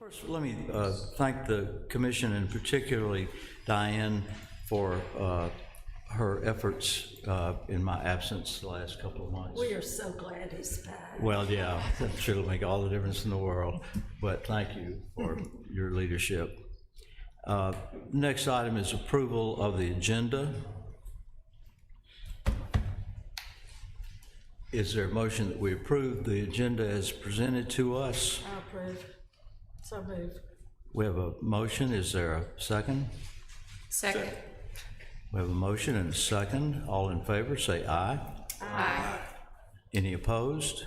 First, let me thank the commission and particularly Diane for her efforts in my absence the last couple of months. We are so glad he's back. Well, yeah, I'm sure it'll make all the difference in the world, but thank you for your leadership. Next item is approval of the agenda. Is there a motion that we approve the agenda as presented to us? I approve. So move. We have a motion. Is there a second? Second. We have a motion and a second. All in favor, say aye. Aye. Any opposed?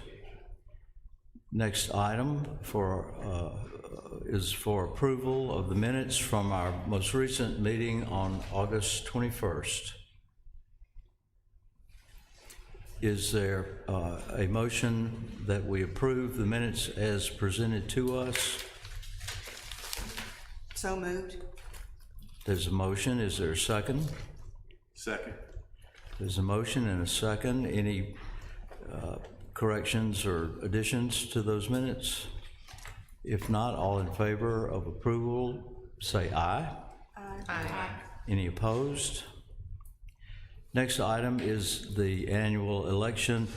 Next item is for approval of the minutes from our most recent meeting on August 21st. Is there a motion that we approve the minutes as presented to us? So moved. There's a motion. Is there a second? Second. There's a motion and a second. Any corrections or additions to those minutes? If not, all in favor of approval, say aye. Aye. Any opposed? Next item is the annual election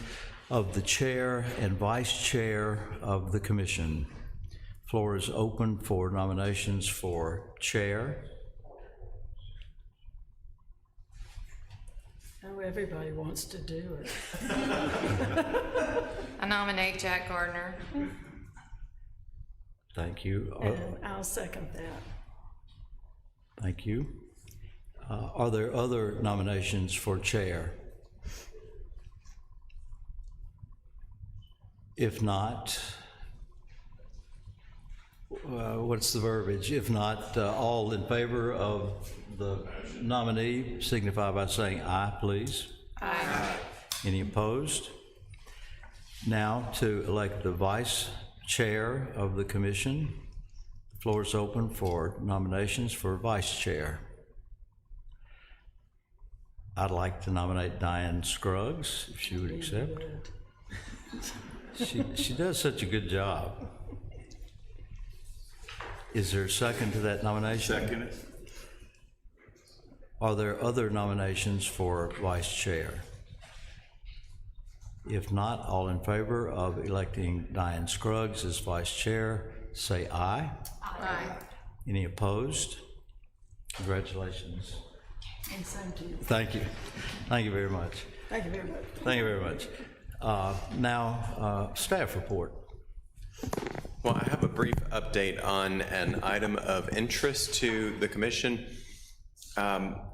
of the chair and vice chair of the commission. Floor is open for nominations for chair. Oh, everybody wants to do it. I nominate Jack Gardner. Thank you. And I'll second that. Thank you. Are there other nominations for chair? If not, what's the verbiage? If not, all in favor of the nominee signify by saying aye, please. Aye. Any opposed? Now to elect the vice chair of the commission. The floor is open for nominations for vice chair. I'd like to nominate Diane Scruggs, if she would accept. She does such a good job. Is there a second to that nomination? Second it. Are there other nominations for vice chair? If not, all in favor of electing Diane Scruggs as vice chair, say aye. Aye. Any opposed? Congratulations. And same to you. Thank you. Thank you very much. Thank you very much. Thank you very much. Now, staff report. Well, I have a brief update on an item of interest to the commission.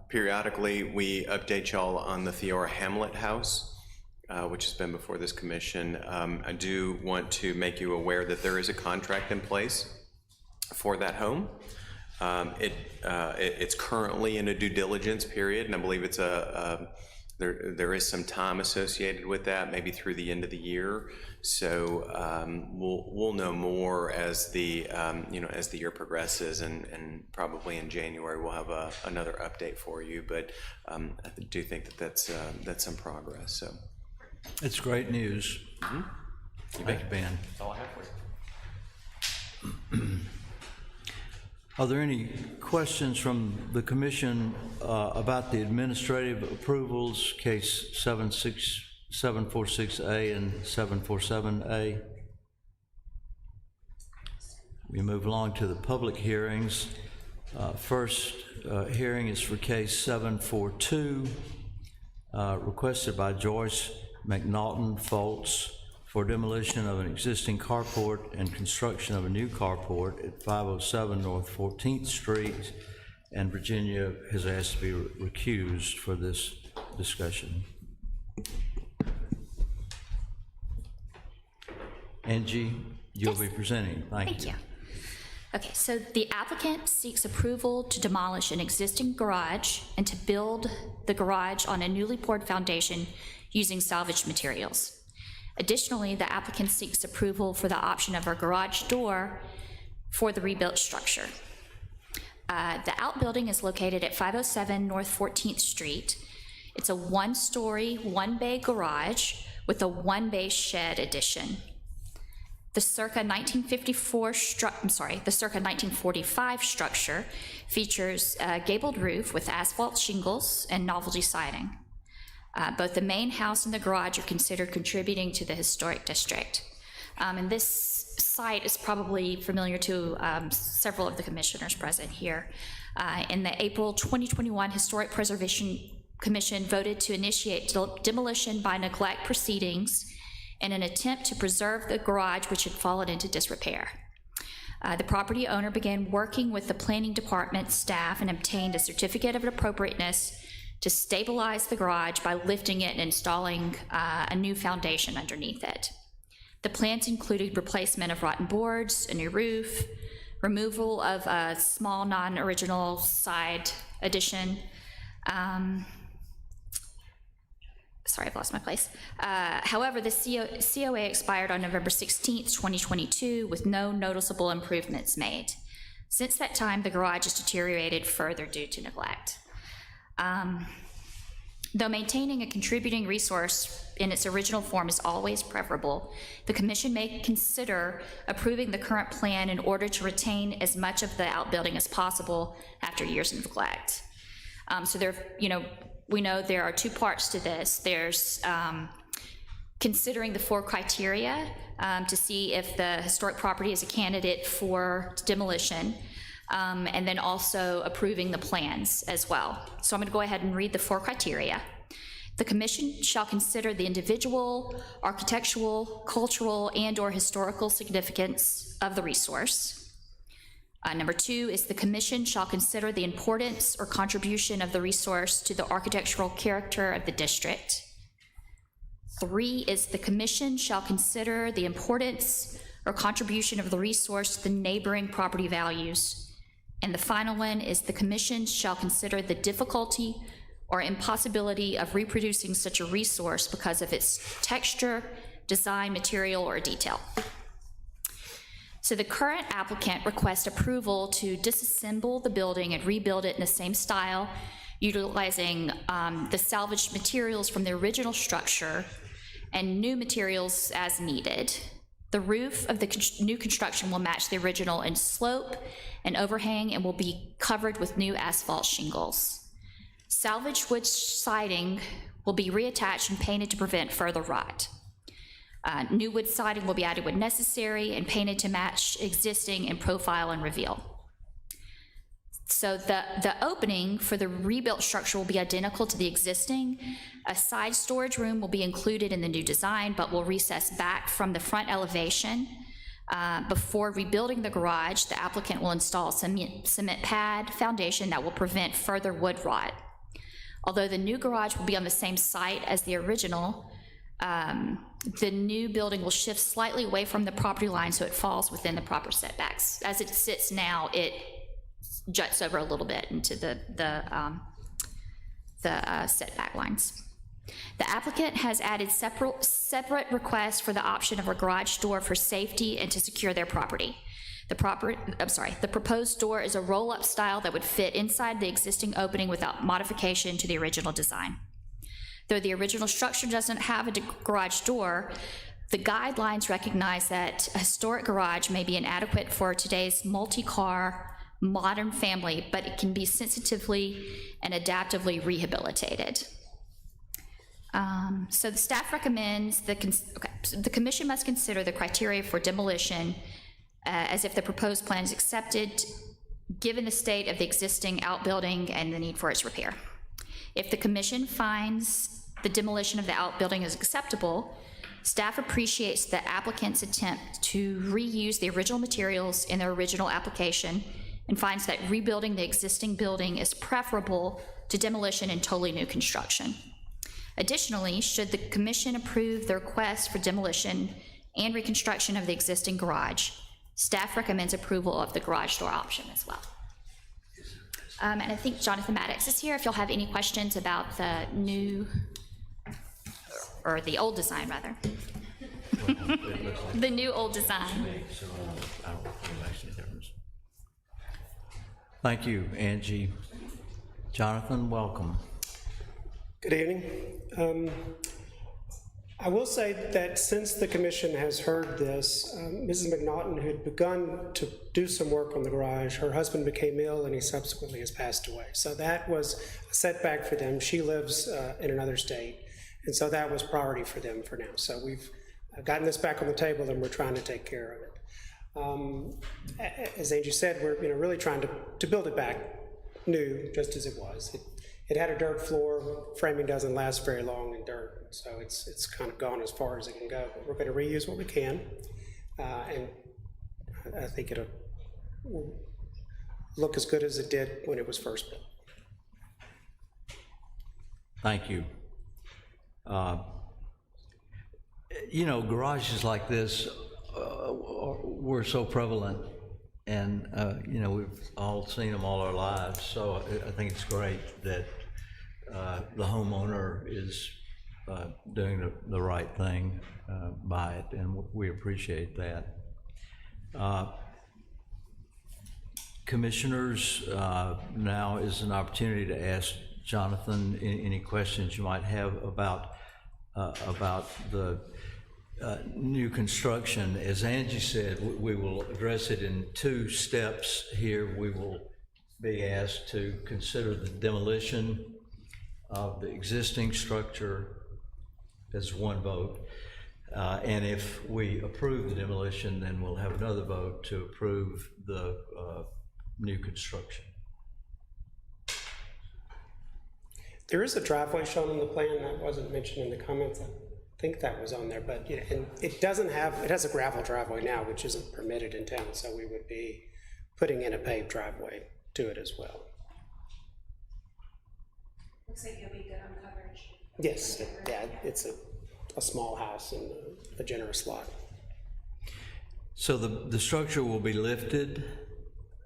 Periodically, we update y'all on the Theora Hamlet House, which has been before this commission. I do want to make you aware that there is a contract in place for that home. It's currently in a due diligence period, and I believe it's there is some time associated with that, maybe through the end of the year. So we'll know more as the as the year progresses, and probably in January we'll have another update for you. But I do think that that's some progress. So It's great news. Thank you, Ben. that's all I have for you. Are there any questions from the commission about the administrative approvals, case 746A and 747A? We move along to the public hearings. First hearing is for case 742, requested by Joyce McNaughton Foltz for demolition of an existing carport and construction of a new carport at 507 North 14th Street, and Virginia has asked to be recused for this discussion. Angie, you'll be presenting. Thank you. Okay, so the applicant seeks approval to demolish an existing garage and to build the garage on a newly poured foundation using salvaged materials. Additionally, the applicant seeks approval for the option of a garage door for the rebuilt structure. The outbuilding is located at 507 North 14th Street. It's a one-story, one-bay garage with a one-bay shed addition. The circa 1945 structure features a gabled roof with asphalt shingles and novelty siding. Both the main house and the garage are considered contributing to the historic district. And this site is probably familiar to several of the commissioners present here. In the April 2021 Historic Preservation Commission voted to initiate demolition by neglect proceedings in an attempt to preserve the garage which had fallen into disrepair. The property owner began working with the planning department staff and obtained a certificate of appropriateness to stabilize the garage by lifting it and installing a new foundation underneath it. The plans included replacement of rotten boards, a new roof, removal of a small non-original side addition. Sorry, I've lost my place. However, the COA expired on November 16th, 2022, with no noticeable improvements made. Since that time, the garage has deteriorated further due to neglect. Though maintaining a contributing resource in its original form is always preferable, the commission may consider approving the current plan in order to retain as much of the outbuilding as possible after years of neglect. So there, we know there are two parts to this. There's considering the 4 criteria to see if the historic property is a candidate for demolition, and then also approving the plans as well. So I'm going to go ahead and read the 4 criteria. The commission shall consider the individual, architectural, cultural, and/or historical significance of the resource. Number 2 is the commission shall consider the importance or contribution of the resource to the architectural character of the district. 3 is the commission shall consider the importance or contribution of the resource to the neighboring property values. And the final one is the commission shall consider the difficulty or impossibility of reproducing such a resource because of its texture, design, material, or detail. So the current applicant requests approval to disassemble the building and rebuild it in the same style, utilizing the salvaged materials from the original structure and new materials as needed. The roof of the new construction will match the original in slope and overhang and will be covered with new asphalt shingles. Salvaged wood siding will be reattached and painted to prevent further rot. New wood siding will be added when necessary and painted to match existing in profile and reveal. So the opening for the rebuilt structure will be identical to the existing. A side storage room will be included in the new design, but will recess back from the front elevation. Before rebuilding the garage, the applicant will install a cement pad foundation that will prevent further wood rot. Although the new garage will be on the same site as the original, the new building will shift slightly away from the property line so it falls within the proper setbacks. As it sits now, it juts over a little bit into the setback lines. The applicant has added separate requests for the option of a garage door for safety and to secure their property. The proposed door is a roll-up style that would fit inside the existing opening without modification to the original design. Though the original structure doesn't have a garage door, the guidelines recognize that a historic garage may be inadequate for today's multi-car modern family, but it can be sensitively and adaptively rehabilitated. So the staff recommends the commission must consider the criteria for demolition as if the proposed plan is accepted, given the state of the existing outbuilding and the need for its repair. If the commission finds the demolition of the outbuilding is acceptable, staff appreciates the applicant's attempt to reuse the original materials in their original application and finds that rebuilding the existing building is preferable to demolition and totally new construction. Additionally, should the commission approve the request for demolition and reconstruction of the existing garage, staff recommends approval of the garage door option as well. And I think Jonathan Maddox is here if you'll have any questions about the new, or the old design rather. The new old design. So I don't think it makes any difference. Thank you, Angie. Jonathan, welcome. Good evening. I will say that since the commission has heard this, Mrs. McNaughton, who'd begun to do some work on the garage, her husband became ill and he subsequently has passed away. So that was a setback for them. She lives in another state, and so that was priority for them for now. So we've gotten this back on the table and we're trying to take care of it. As Angie said, we're really trying to build it back new, just as it was. It had a dirt floor. Framing doesn't last very long in dirt, so it's kind of gone as far as it can go. But we're going to reuse what we can, and I think will look as good as it did when it was first built. Thank you. Garages like this were so prevalent, and we've all seen them all our lives. So I think it's great that the homeowner is doing the right thing by it, and we appreciate that. Commissioners, now is an opportunity to ask Jonathan any questions you might have about the new construction. As Angie said, we will address it in 2 steps here. We will be asked to consider the demolition of the existing structure as one vote. And if we approve the demolition, then we'll have another vote to approve the new construction. There is a driveway shown on the plan that wasn't mentioned in the comments. I think that was on there, but and it has a gravel driveway now, which isn't permitted in town, so we would be putting in a paved driveway to it as well. Looks like you'll be good on coverage. Yes, yeah, it's a small house and a generous lot. So the structure will be lifted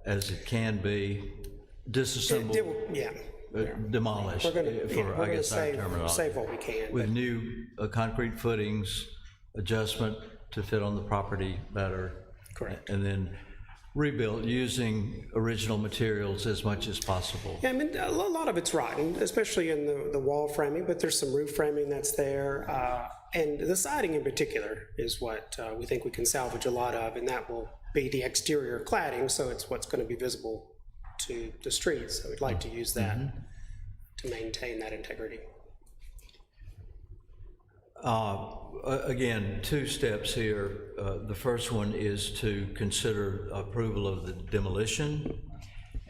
as it can be, disassembled, Yeah. demolished, We're for I gonna guess our terminology. save what we can. With new concrete footings, adjustment to fit on the property better. Correct. And then rebuilt using original materials as much as possible. Yeah, I mean, a lot of it's rotten, especially in the wall framing, but there's some roof framing that's there. And the siding in particular is what we think we can salvage a lot of, and that will be the exterior cladding, so it's what's going to be visible to the streets. So we'd like to use that to maintain that integrity. Again, 2 steps here. The first one is to consider approval of the demolition.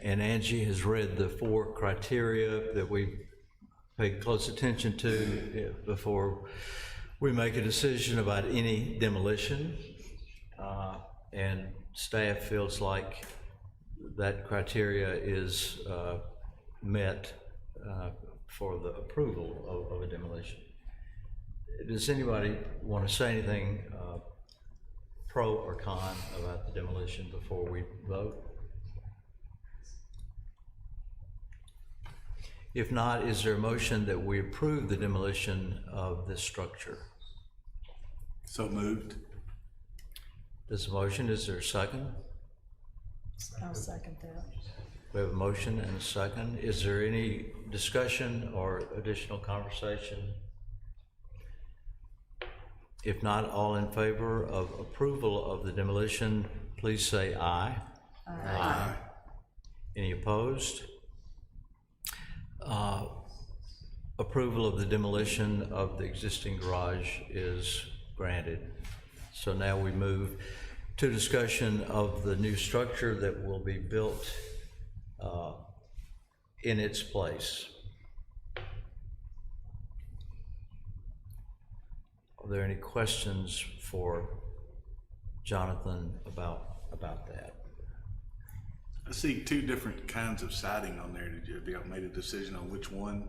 And Angie has read the 4 criteria that we paid close attention to before we make a decision about any demolition. And staff feels like that criteria is met for the approval of a demolition. Does anybody want to say anything pro or con about the demolition before we vote? If not, is there a motion that we approve the demolition of this structure? So moved. This motion, is there a second? I'll second that. We have a motion and a second. Is there any discussion or additional conversation? If not, all in favor of approval of the demolition, please say aye. Aye. Any opposed? Approval of the demolition of the existing garage is granted. So now we move to discussion of the new structure that will be built in its place. Are there any questions for Jonathan about that? I see 2 different kinds of siding on there. Have you made a decision on which one?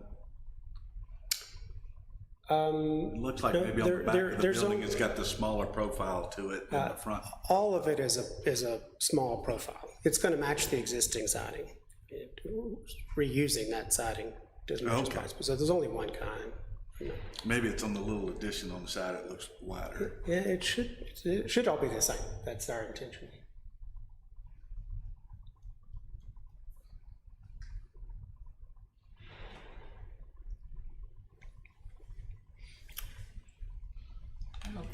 It looks like no, maybe on the back of the there's building only- it's got the smaller profile to it than the front. All of it is a small profile. It's going to match the existing siding. Reusing that siding as much as Okay. possible. So there's only one kind. Maybe it's on the little addition on the side, it looks wider. Yeah, it should all be the same. That's our intention.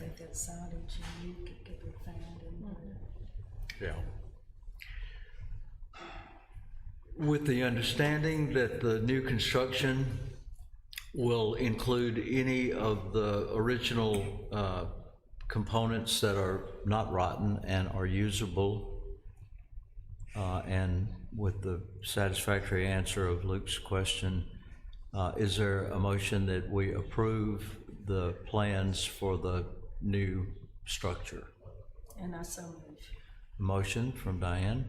think that signage and you could be found in there. Yeah. With the understanding that the new construction will include any of the original components that are not rotten and are usable, and with the satisfactory answer of Luke's question, is there a motion that we approve the plans for the new structure? And I so move. Motion from Diane.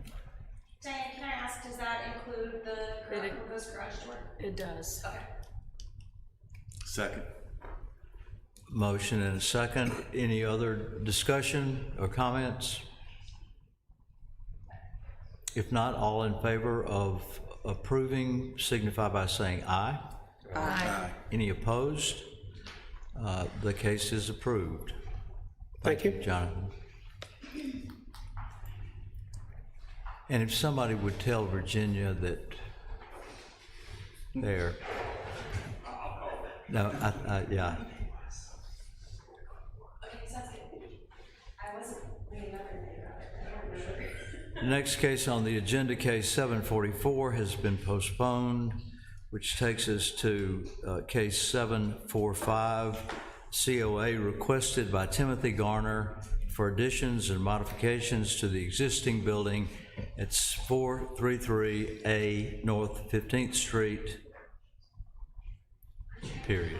Diane, can I ask, does that include the proposed garage door? It does. Okay. Second. Motion and a second. Any other discussion or comments? If not, all in favor of approving signify by saying aye. Aye. Any opposed? The case is approved. Thank you. Jonathan. And if somebody would tell Virginia that there. No, yeah. Okay, sounds good. I wasn't reading up anything about it. I don't remember. The next case on the agenda, case 744, has been postponed, which takes us to case 745, COA requested by Timothy Garner for additions and modifications to the existing building at 433A North 15th Street, period.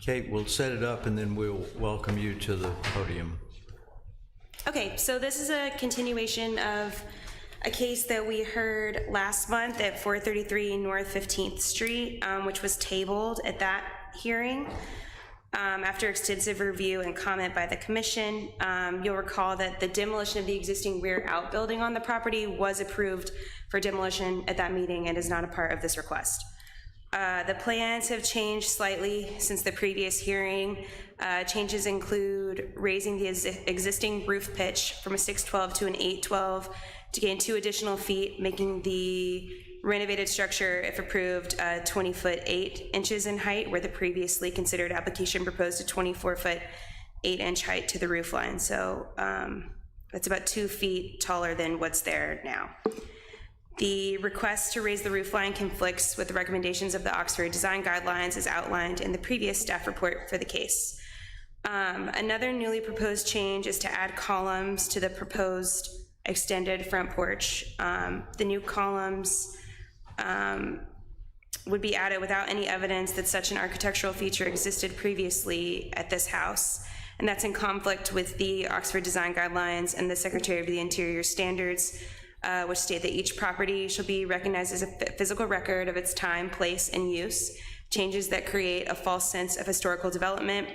Kate, we'll set it up and then we'll welcome you to the podium. Okay, so this is a continuation of a case that we heard last month at 433 North 15th Street, which was tabled at that hearing. After extensive review and comment by the commission, you'll recall that the demolition of the existing rear outbuilding on the property was approved for demolition at that meeting and is not a part of this request. The plans have changed slightly since the previous hearing. Changes include raising the existing roof pitch from a 612 to an 812 to gain 2 additional feet, making the renovated structure, if approved, 20 foot 8 inches in height, where the previously considered application proposed a 24 foot 8 inch height to the roof line. So that's about 2 feet taller than what's there now. The request to raise the roof line conflicts with the recommendations of the Oxford Design Guidelines as outlined in the previous staff report for the case. Another newly proposed change is to add columns to the proposed extended front porch. The new columns would be added without any evidence that such an architectural feature existed previously at this house. And that's in conflict with the Oxford Design Guidelines and the Secretary of the Interior Standards, which state that each property shall be recognized as a physical record of its time, place, and use. Changes that create a false sense of historical development,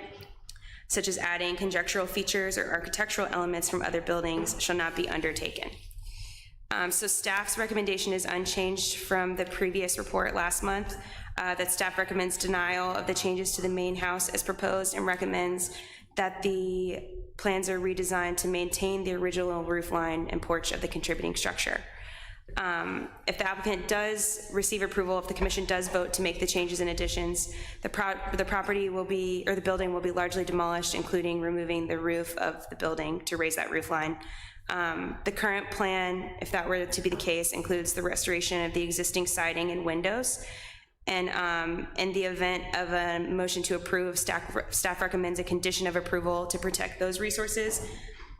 such as adding conjectural features or architectural elements from other buildings, shall not be undertaken. So staff's recommendation is unchanged from the previous report last month, that staff recommends denial of the changes to the main house as proposed and recommends that the plans are redesigned to maintain the original roof line and porch of the contributing structure. If the applicant does receive approval, if the commission does vote to make the changes and additions, the property will be, or the building will be largely demolished, including removing the roof of the building to raise that roof line. The current plan, if that were to be the case, includes the restoration of the existing siding and windows. And in the event of a motion to approve, staff recommends a condition of approval to protect those resources.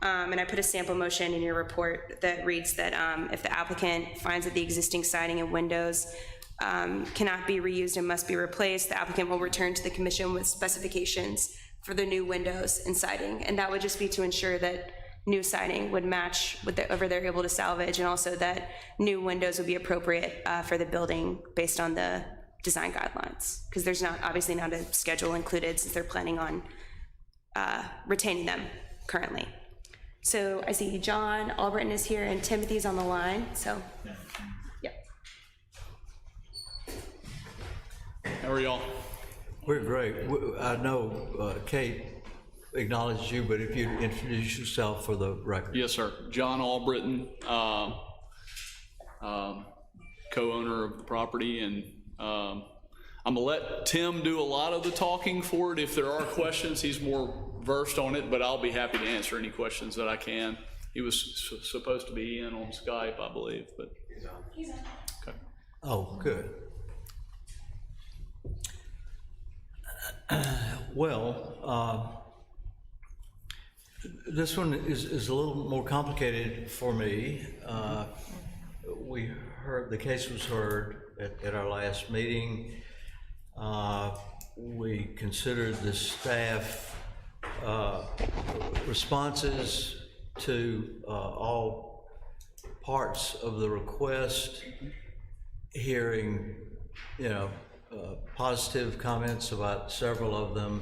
And I put a sample motion in your report that reads that if the applicant finds that the existing siding and windows cannot be reused and must be replaced, the applicant will return to the commission with specifications for the new windows and siding. And that would just be to ensure that new siding would match with whatever they're able to salvage, and also that new windows would be appropriate for the building based on the design guidelines, because there's obviously not a schedule included since they're planning on retaining them currently. So I see John Albritton is here and Timothy's on the line, so, yeah. How are y'all? We're great. I know Kate acknowledged you, but if you'd introduce yourself for the record. Yes, sir. John Albritton, co-owner of the property, and I'm gonna let Tim do a lot of the talking for it. If there are questions, he's more versed on it, but I'll be happy to answer any questions that I can. He was supposed to be in on Skype, I believe, but. He's on. Okay. Oh, good. Well, this one is a little more complicated for me. We heard, the case was heard at our last meeting. We considered the staff responses to all parts of the request, hearing, positive comments about several of them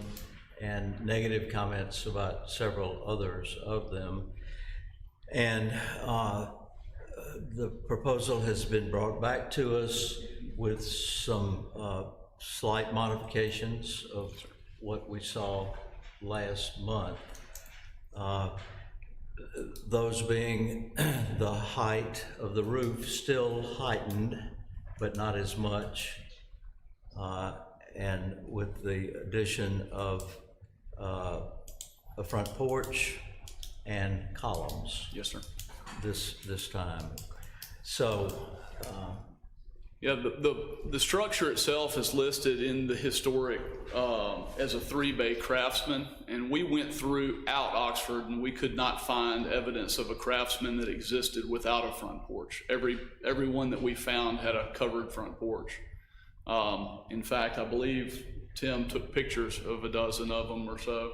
and negative comments about several others of them. And the proposal has been brought back to us with some slight modifications of what we saw last month. Those being the height of the roof still heightened, but not as much. And with the addition of a front porch and columns Yes, sir. this time. So, Yeah, the structure itself is listed in the historic as a 3-bay Craftsman, and we went throughout Oxford and we could not find evidence of a Craftsman that existed without a front porch. Every one that we found had a covered front porch. In fact, I believe Tim took pictures of a dozen of them or so.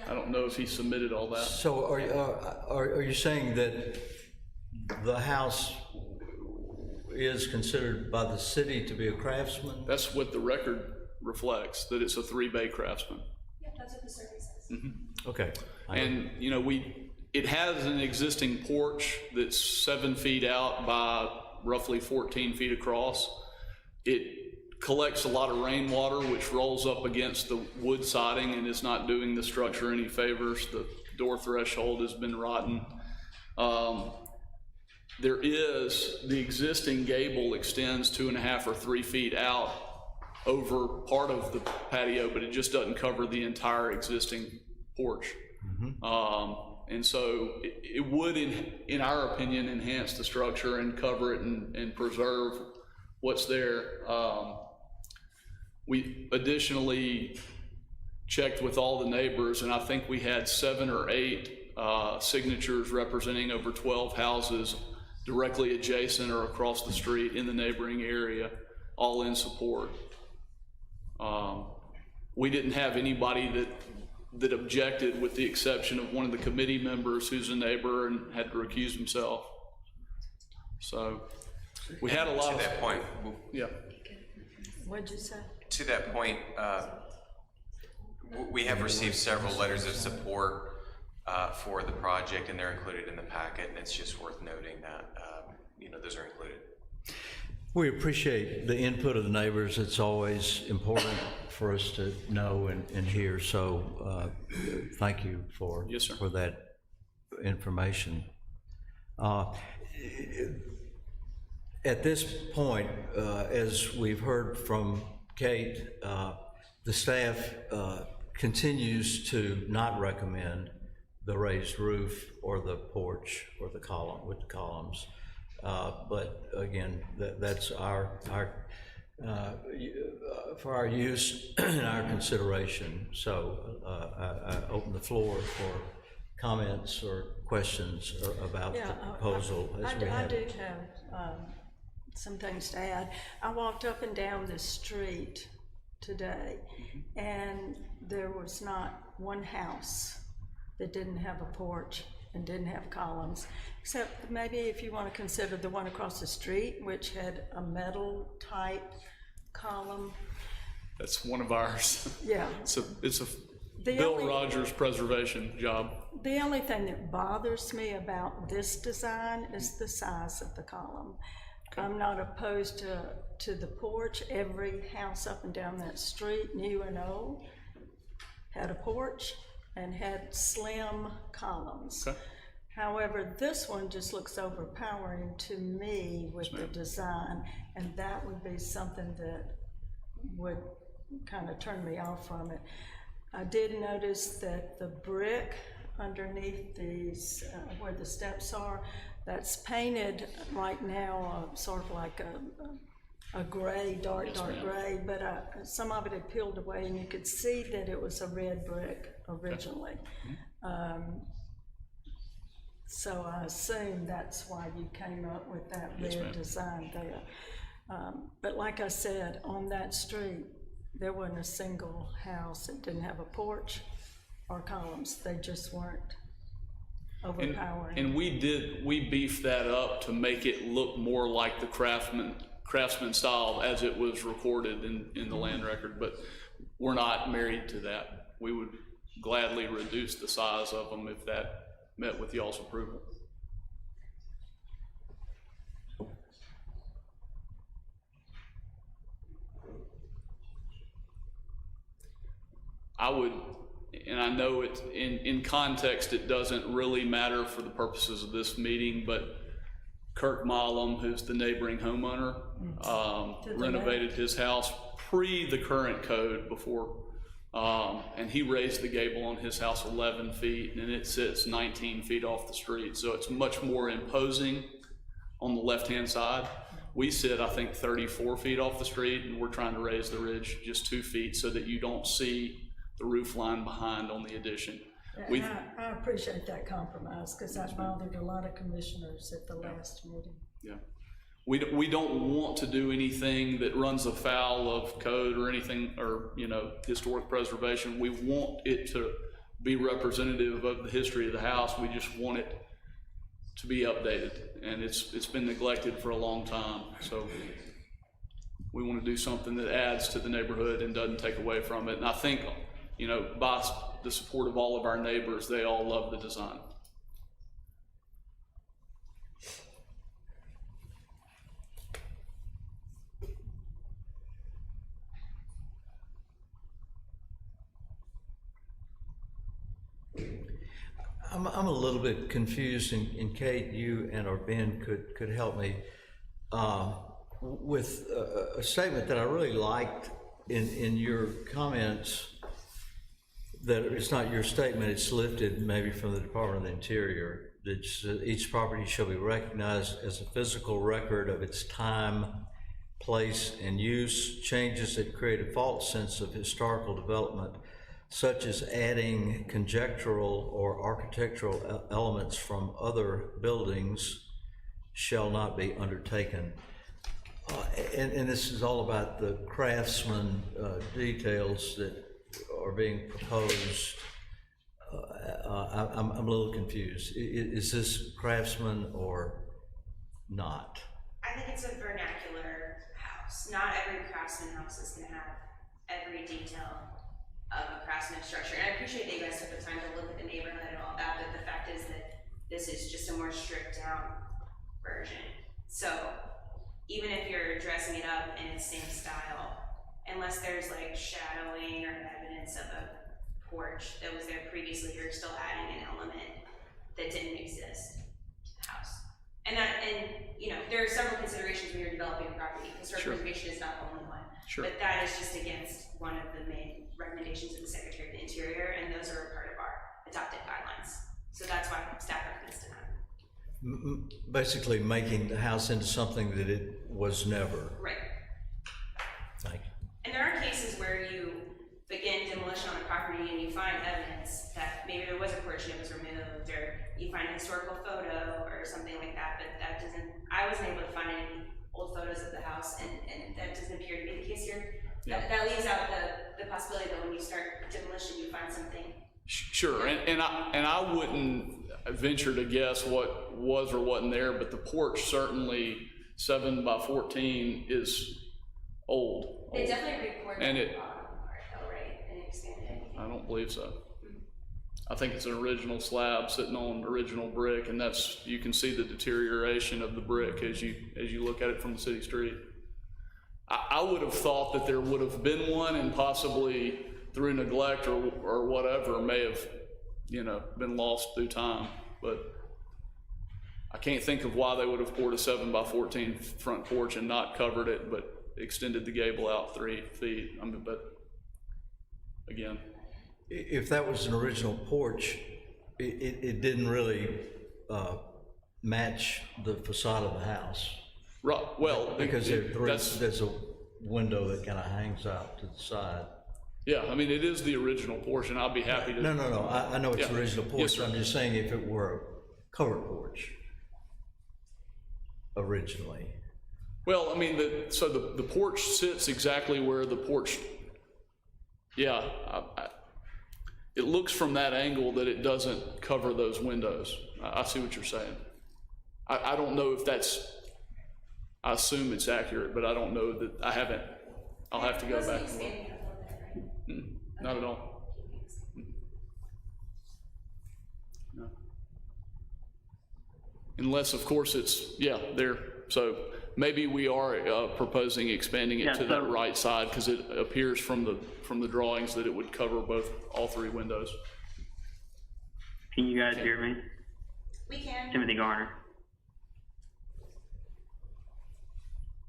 I don't know if he submitted all that. so are you saying that the house is considered by the city to be a Craftsman? That's what the record reflects, that it's a 3-bay Craftsman. That's what the survey says. Okay. And, it has an existing porch that's 7 feet out by roughly 14 feet across. It collects a lot of rainwater, which rolls up against the wood siding and is not doing the structure any favors. The door threshold has been rotten. There is, the existing gable extends 2.5 or 3 feet out over part of the patio, but it just doesn't cover the entire existing porch. And so it would, in our opinion, enhance the structure and cover it and preserve what's there. We additionally checked with all the neighbors, and I think we had 7 or 8 signatures representing over 12 houses directly adjacent or across the street in the neighboring area, all in support. We didn't have anybody that objected, with the exception of one of the committee members who's a neighbor and had to recuse himself. So we had a lot To of. that point, Yeah. What'd you say? to that point, we have received several letters of support for the project, and they're included in the packet, and it's just worth noting that, those are included. We appreciate the input of the neighbors. It's always important for us to know and hear, so thank you for, Yes, sir. for that information. At this point, as we've heard from Kate, the staff continues to not recommend the raised roof or the porch or the column with the columns. But again, that's for our use and our consideration. So I open the floor for comments or questions about the proposal as we I have do it. have some things to add. I walked up and down the street today, and there was not one house that didn't have a porch and didn't have columns, except maybe if you want to consider the one across the street, which had a metal type column. That's one of ours. Yeah. It's a The Bill only- Rogers preservation job. The only thing that bothers me about this design is the size of the column. I'm not opposed to the porch. Every house up and down that street, new and old, had a porch and had slim columns. Okay. However, this one just looks overpowering to me with the design, and that would be something that would kind of turn me off from it. I did notice that the brick underneath these, where the steps are, that's painted right now, sort of like a gray, dark gray, but some of it had peeled away, and you could see that it was a red brick originally. So I assume that's why you came up with that red design there. But like I said, on that street, there wasn't a single house that didn't have a porch or columns. They just weren't overpowering. And we beefed that up to make it look more like the craftsman style as it was recorded in the land record, but we're not married to that. We would gladly reduce the size of them if that met with y'all's approval. I would, and I know it in context, it doesn't really matter for the purposes of this meeting, but Kirk Milam, who's the neighboring homeowner, renovated his house pre the current code before, and he raised the gable on his house 11 feet, and it sits 19 feet off the street, so it's much more imposing on the left-hand side. We sit, I think, 34 feet off the street, and we're trying to raise the ridge just 2 feet so that you don't see the roof line behind on the addition. I appreciate that compromise, because that bothered a lot of commissioners at the last meeting. Yeah. We don't want to do anything that runs afoul of code or anything, or, you know, historic preservation. We want it to be representative of the history of the house. We just want it to be updated, and it's been neglected for a long time. So we want to do something that adds to the neighborhood and doesn't take away from it. And I think, you know, by the support of all of our neighbors, they all love the design. I'm a little bit confused, and Kate, you and or Ben could help me with a statement that I really liked in your comments, that it's not your statement, it's lifted maybe from the Department of the Interior, that each property shall be recognized as a physical record of its time, place, and use. Changes that create a false sense of historical development, such as adding conjectural or architectural elements from other buildings, shall not be undertaken. And this is all about the craftsman details that are being proposed. I'm a little confused. Is this craftsman or not? I think it's a vernacular house. Not every craftsman house is gonna have every detail of a craftsman structure. And I appreciate that you guys took the time to look at the neighborhood and all that, but the fact is that this is just a more stripped down version. So even if you're dressing it up in its same style, unless there's like shadowing or evidence of a porch that was there previously, you're still adding an element that didn't exist to the house. And you know, there are several considerations when you're developing a property. Historic preservation is not the only one. Sure. But that is just against one of the main recommendations of the Secretary of the Interior, and those are a part of our adopted guidelines. So that's why staff recommends denial. Basically making the house into something that it was never. Right. Thank you. And there are cases where you begin demolition on a property and you find evidence that maybe there was a porch and it was removed, or you find a historical photo or something like that, but that doesn't, I wasn't able to find any old photos of the house, and that doesn't appear to be the case here. Yeah. That leaves out the possibility that when you start demolition, you find something. Sure, and I wouldn't venture to guess what was or wasn't there, but the porch certainly 7 by 14 is old. They definitely recorded And the it- bottom part though, right? And expanded it. I don't believe so. I think it's an original slab sitting on original brick, and that's, you can see the deterioration of the brick as you look at it from the city street. I would have thought that there would have been one, and possibly through neglect or whatever may have, you know, been lost through time, but I can't think of why they would have poured a 7 by 14 front porch and not covered it, but extended the gable out 3 feet. I mean, but again, If that was an original porch, it didn't really match the facade of the house. right, well, Because that's, there's a window that kind of hangs out to the side. yeah, I mean, it is the original portion. I'll be happy to. No, I know it's Yeah. original Yes, porch, sir. I'm just saying if it were a covered porch originally. Well, I mean, so the porch sits exactly where the porch, yeah, it looks from that angle that it doesn't cover those windows. I see what you're saying. I don't know if that's, I assume it's accurate, but I don't know that, I'll have to go back and look. Not at all. No. Unless, of course, it's, yeah, there, so maybe we are proposing expanding it Yeah, to that so- right side, because it appears from the drawings that it would cover all 3 windows. Can you guys hear me? We can. Timothy Garner.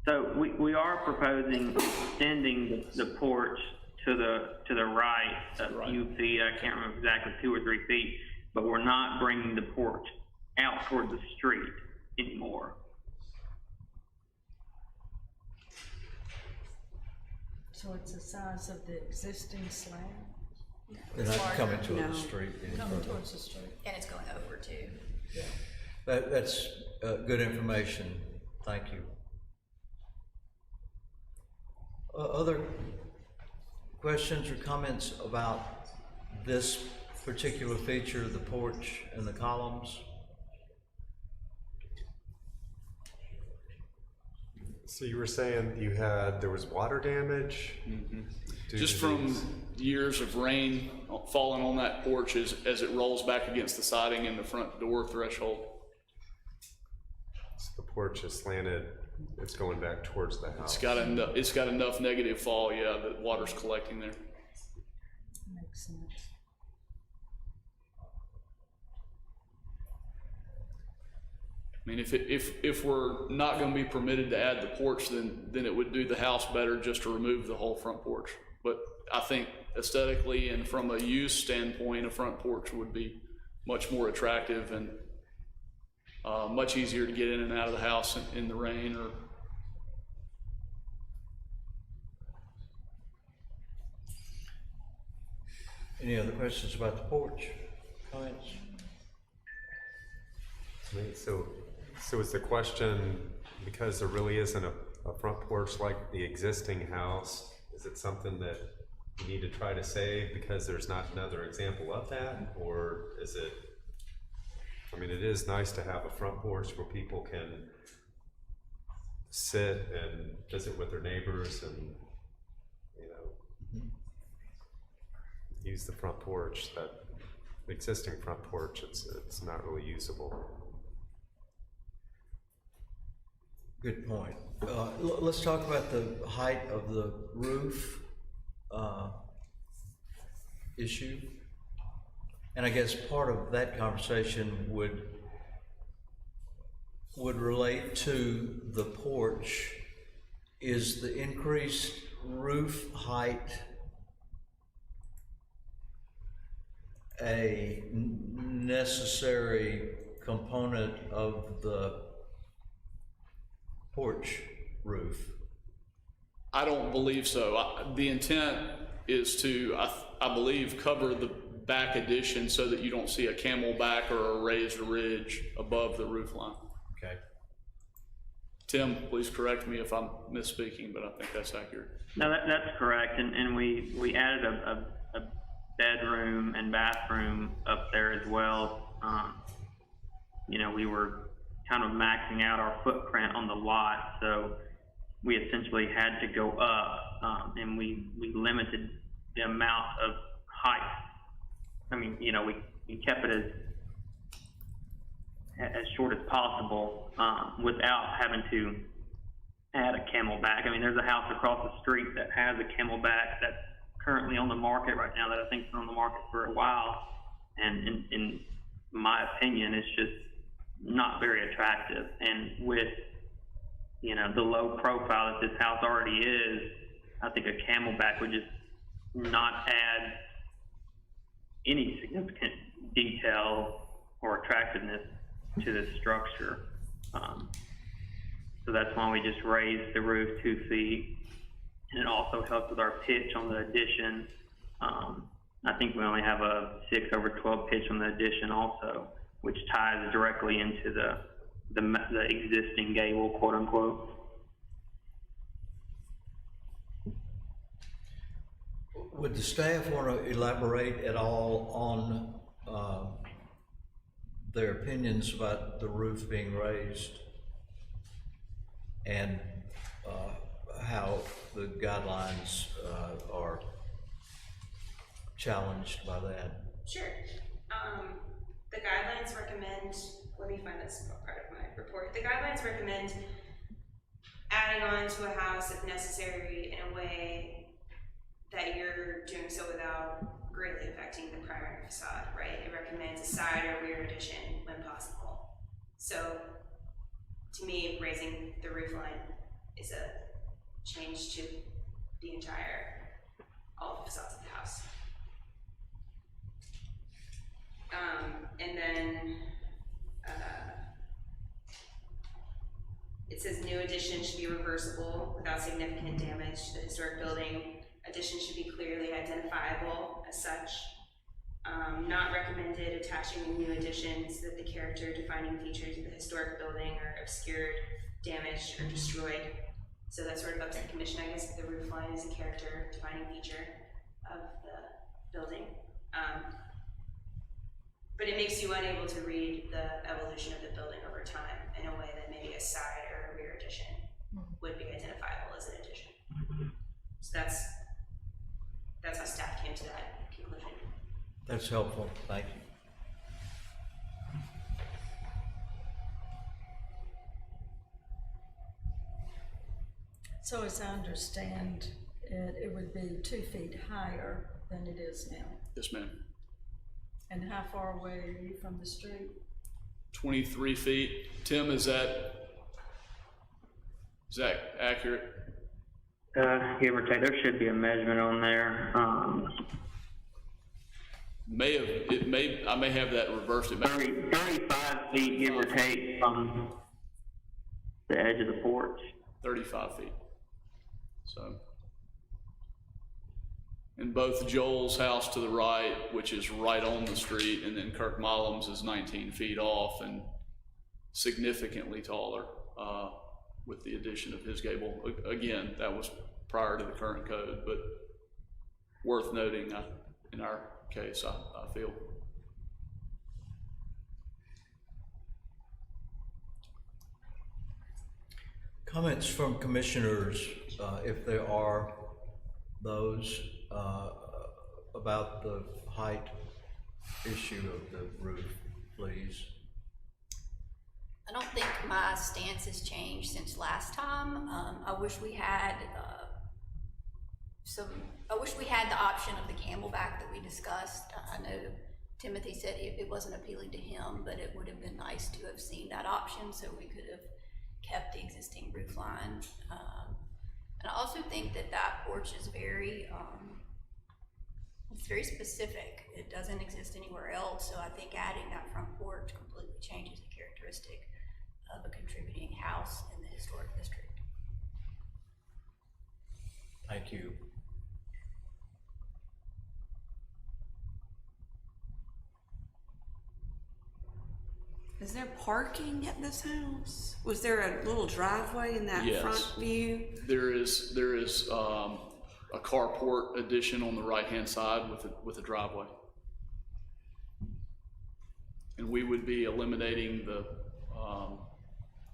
So we are proposing extending the porch to the right a few feet. I can't remember exactly, 2 or 3 feet, but we're not bringing the porch out toward the street anymore. So it's the size of the existing slab, They're not coming to the street any coming further. towards the street. And it's going over too. That's good information, thank you. Other questions or comments about this particular feature, the porch and the columns? So you were saying there was water damage? due Just to from these- years of rain falling on that porch as it rolls back against the siding and the front door threshold. So the porch is slanted, it's going back towards the house. It's got enough negative fall, yeah, that water's collecting there. Makes sense. I mean, if we're not gonna be permitted to add the porch, then it would do the house better just to remove the whole front porch. But I think aesthetically and from a use standpoint, a front porch would be much more attractive and much easier to get in and out of the house in the rain or. Any other questions about the porch? Comments? So is the question, because there really isn't a front porch like the existing house, is it something that you need to try to save because there's not another example of that? Or is it, I mean, it is nice to have a front porch where people can sit and visit with their neighbors and, you know, use the front porch. That existing front porch, it's not really usable. Good point. Let's talk about the height of the roof issue. And I guess part of that conversation would relate to the porch. Is the increased roof height a necessary component of the porch roof? I don't believe so. The intent is to, I believe, cover the back addition so that you don't see a camelback or a raised ridge above the roof line. Okay. Tim, please correct me if I'm misspeaking, but I think that's accurate. No, that's correct, and we added a bedroom and bathroom up there as well. You know, we were kind of maxing out our footprint on the lot, so we essentially had to go up, and we limited the amount of height. I mean, you know, we kept it as short as possible without having to add a camelback. I mean, there's a house across the street that has a camelback that's currently on the market right now that I think's been on the market for a while, and in my opinion, it's just not very attractive. And with you know, the low profile that this house already is, I think a Camelback would just not add any significant detail or attractiveness to this structure. So that's why we just raised the roof 2 feet. And it also helps with our pitch on the addition. I think we only have a 6/12 pitch on the addition also, which ties directly into the existing gable, quote unquote. Would the staff want to elaborate at all on their opinions about the roof being raised and how the guidelines are challenged by that? Sure. The guidelines recommend, let me find this part of my report. The guidelines recommend adding on to a house if necessary in a way that you're doing so without greatly affecting the primary facade, right? It recommends a side or rear addition when possible. So to me, raising the roof line is a change to the entire, all the facades of the house. And then it says new addition should be reversible without significant damage to the historic building. Addition should be clearly identifiable as such. Not recommended attaching new additions that the character defining features of the historic building are obscured, damaged, or destroyed. So that's sort of up to the commission, I guess, if the roof line is a character defining feature of the building. But it makes you unable to read the evolution of the building over time in a way that maybe a side or a rear addition would be identifiable as an addition. So that's how staff came to that conclusion. That's helpful, thank you. So as I understand it, it would be 2 feet higher than it is now. Yes, ma'am. And how far away are you from the street? 23 feet. Tim, is that accurate? Give or take, there should be a measurement on there. I may have that reversed. It may, 35 feet, give or take, from the edge of the porch. 35 feet. So, and both Joel's house to the right, which is right on the street, and then Kirk Mullins is 19 feet off and significantly taller with the addition of his gable. Again, that was prior to the current code, but worth noting in our case, I feel. Comments from commissioners, if there are those, about the height issue of the roof, please. I don't think my stance has changed since last time. I wish we had the option of the Camelback that we discussed. I know Timothy said it wasn't appealing to him, but it would have been nice to have seen that option so we could have kept the existing roof line. And I also think that porch is very, it's very specific. It doesn't exist anywhere else, so I think adding that front porch completely changes the characteristic of a contributing house in the historic district. Thank you. Is there parking at this house? Was there a little driveway in that Yes. front view? There is a carport addition on the right-hand side with a driveway. And we would be eliminating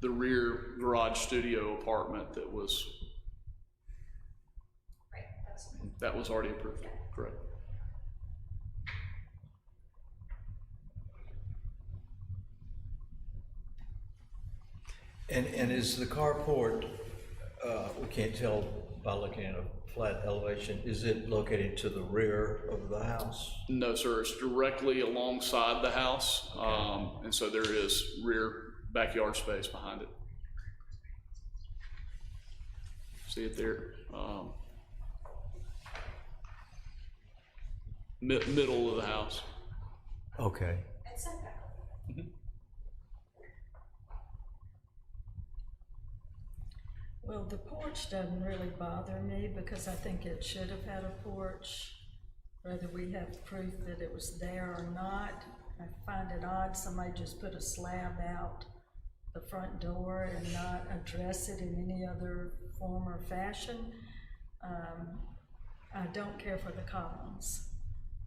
the rear garage studio apartment that was already approved, correct? And is the carport, we can't tell by looking at a flat elevation, is it located to the rear of the house? No, sir, it's directly alongside the house, and so there is rear backyard space behind it. see it there. Middle of the house. Okay. Well, the porch doesn't really bother me because I think it should have had a porch. Whether we have proof that it was there or not, I find it odd somebody just put a slab out the front door and not address it in any other form or fashion. I don't care for the columns.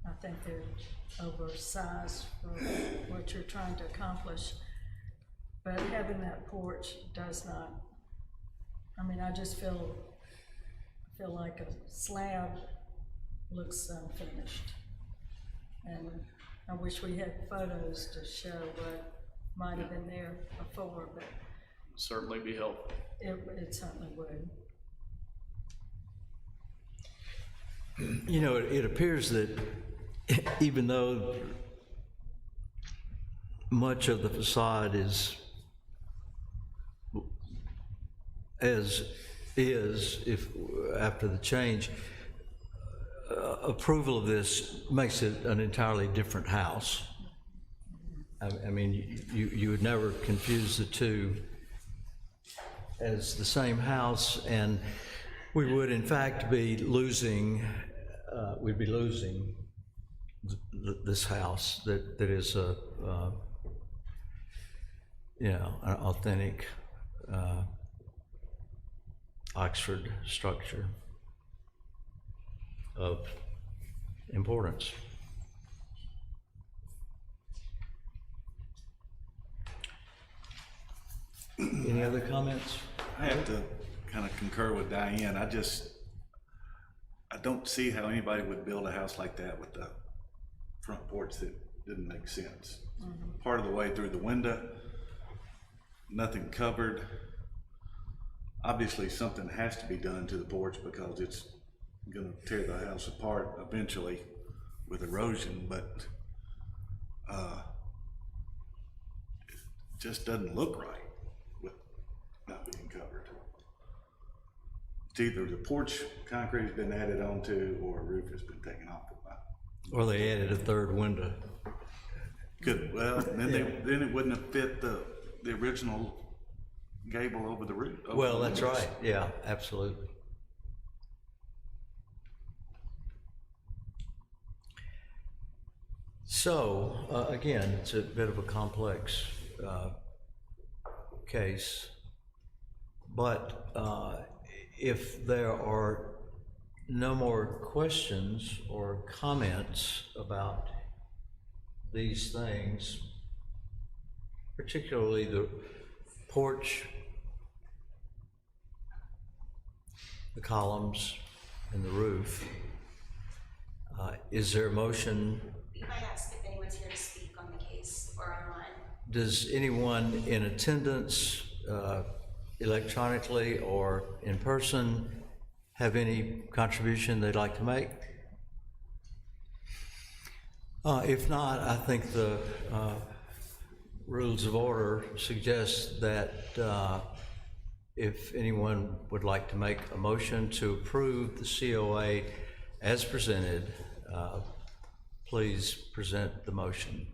I think they're oversized for what you're trying to accomplish. But having that porch does not, I mean, I just feel like a slab looks unfinished. And I wish we had photos to show what might have been there before, but Certainly be helpful. it certainly would. You know, it appears that even though much of the facade is as is, if after the change, approval of this makes it an entirely different house. I mean, you would never confuse the two as the same house, and we would in fact be losing, we'd be losing this house that is a, you know, an authentic Oxford structure of importance. Any other comments? I have to kind of concur with Diane. I don't see how anybody would build a house like that with the front porch that didn't make sense. Part of the way through the window, nothing covered. Obviously, something has to be done to the porch because it's gonna tear the house apart eventually with erosion, but it just doesn't look right with not being covered. It's either the porch concrete has been added onto or a roof has been taken off of it. Or they added a third window. Good, well, then then it wouldn't have fit the original gable over the roof. over Well, the that's windows. right, yeah, absolutely. So, again, it's a bit of a complex case, but if there are no more questions or comments about these things, particularly the porch, the columns, and the roof, is there a motion? We might ask if anyone's here to speak on the case or online. Does anyone in attendance, electronically or in person, have any contribution they'd like to make? If not, I think the rules of order suggest that if anyone would like to make a motion to approve the COA as presented, please present the motion.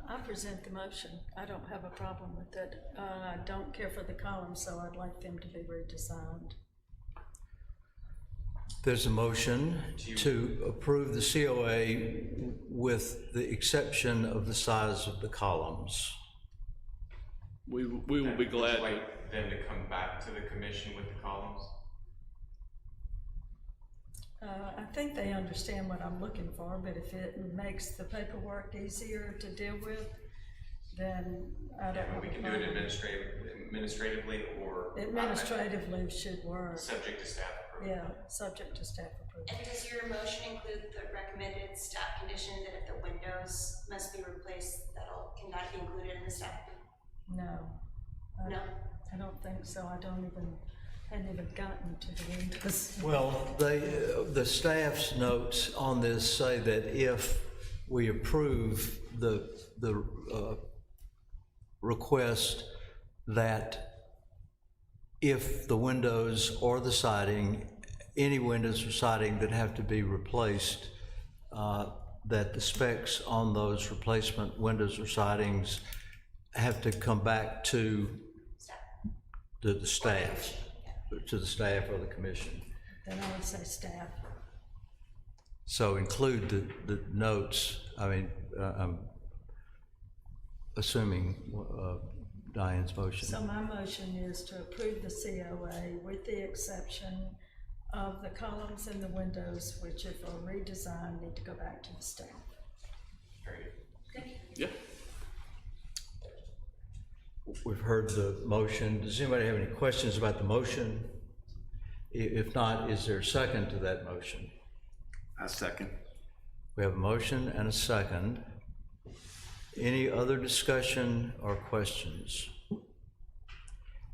I present the motion. I don't have a problem with it. I don't care for the columns, so I'd like them to be redesigned. There's a motion to approve the COA with the exception of the size of the columns. We will be glad to. Like them to come back to the commission with the columns? I think they understand what I'm looking for, but if it makes the paperwork easier to deal with, then I don't have a We can do problem. it administratively or. Administratively should work. Subject to staff approval. Yeah, subject to staff approval. And does your motion include the recommended staff condition that if the windows must be replaced, can that be included in the staff? No. No? I don't think so. Hadn't even gotten to the windows. Well, the staff's notes on this say that if we approve the request, that if the windows or the siding, any windows or siding that have to be replaced, that the specs on those replacement windows or sidings have to come back to the staff, to the staff or the commission. Then I would say staff. So include the notes, I mean, I'm assuming Diane's motion. So my motion is to approve the COA with the exception of the columns and the windows, which if are redesigned, need to go back to the staff. Yeah. We've heard the motion. Does anybody have any questions about the motion? If not, is there a second to that motion? I second. We have a motion and a second. Any other discussion or questions?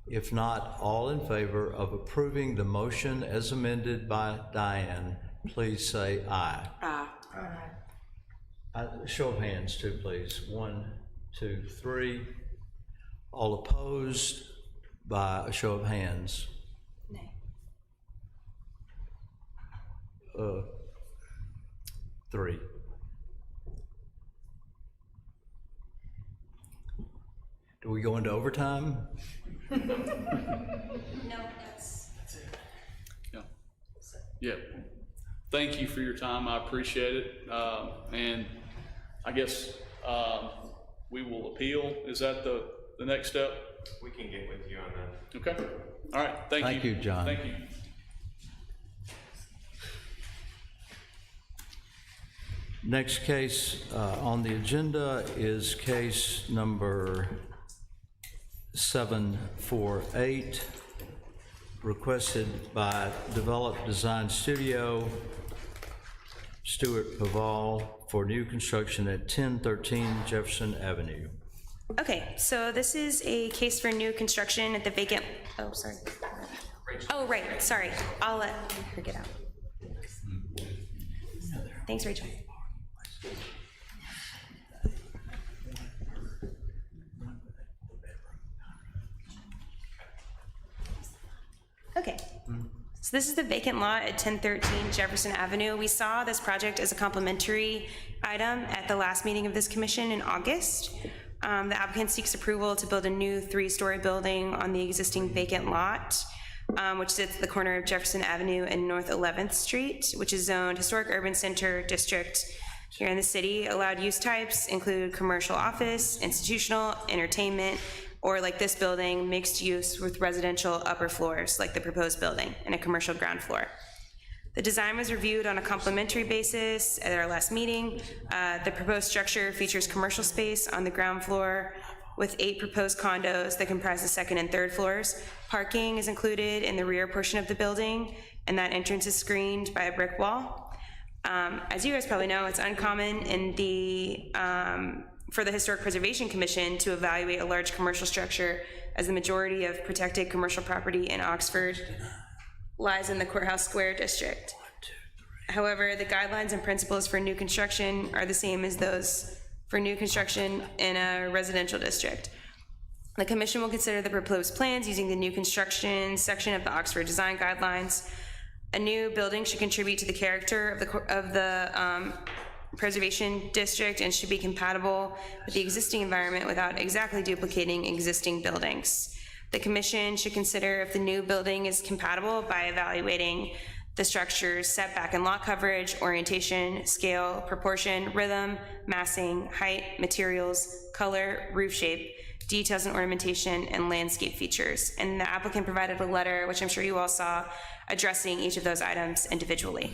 If not, all in favor of approving the motion as amended by Diane, please say aye. Show of hands too, please. 1, 2, 3. All opposed by a show of hands? Nay. 3. Do we go into overtime? No, that's. Yeah. Yeah. Thank you for your time. I appreciate it. And I guess we will appeal. Is that the next step? We can get with you on that. Okay. All right. Thank you. Thank you, John. Thank you. Next case on the agenda is case number 748, requested by Develop Design Studio, Stuart Paval, for new construction at 1013 Jefferson Avenue. Okay, so this is a case for new construction at the vacant, oh, sorry. Oh, right, sorry. I'll let her get out. Thanks, Rachel. Okay, so this is the vacant lot at 1013 Jefferson Avenue. We saw this project as a complementary item at the last meeting of this commission in August. The applicant seeks approval to build a new 3-story building on the existing vacant lot, which sits at the corner of Jefferson Avenue and North 11th Street, which is zoned Historic Urban Center District here in the city. Allowed use types include commercial office, institutional, entertainment, or like this building, mixed use with residential upper floors, like the proposed building, and a commercial ground floor. The design was reviewed on a complementary basis at our last meeting. The proposed structure features commercial space on the ground floor with 8 proposed condos that comprise the second and third floors. Parking is included in the rear portion of the building, and that entrance is screened by a brick wall. As you guys probably know, it's uncommon in the for the Historic Preservation Commission to evaluate a large commercial structure, as the majority of protected commercial property in Oxford lies in the Courthouse Square district. However, the guidelines and principles for new construction are the same as those for new construction in a residential district. The commission will consider the proposed plans using the new construction section of the Oxford Design Guidelines. A new building should contribute to the character of the preservation district and should be compatible with the existing environment without exactly duplicating existing buildings. The commission should consider if the new building is compatible by evaluating the structure's setback and lot coverage, orientation, scale, proportion, rhythm, massing, height, materials, color, roof shape, details and ornamentation, and landscape features. And the applicant provided a letter, which I'm sure you all saw, addressing each of those items individually.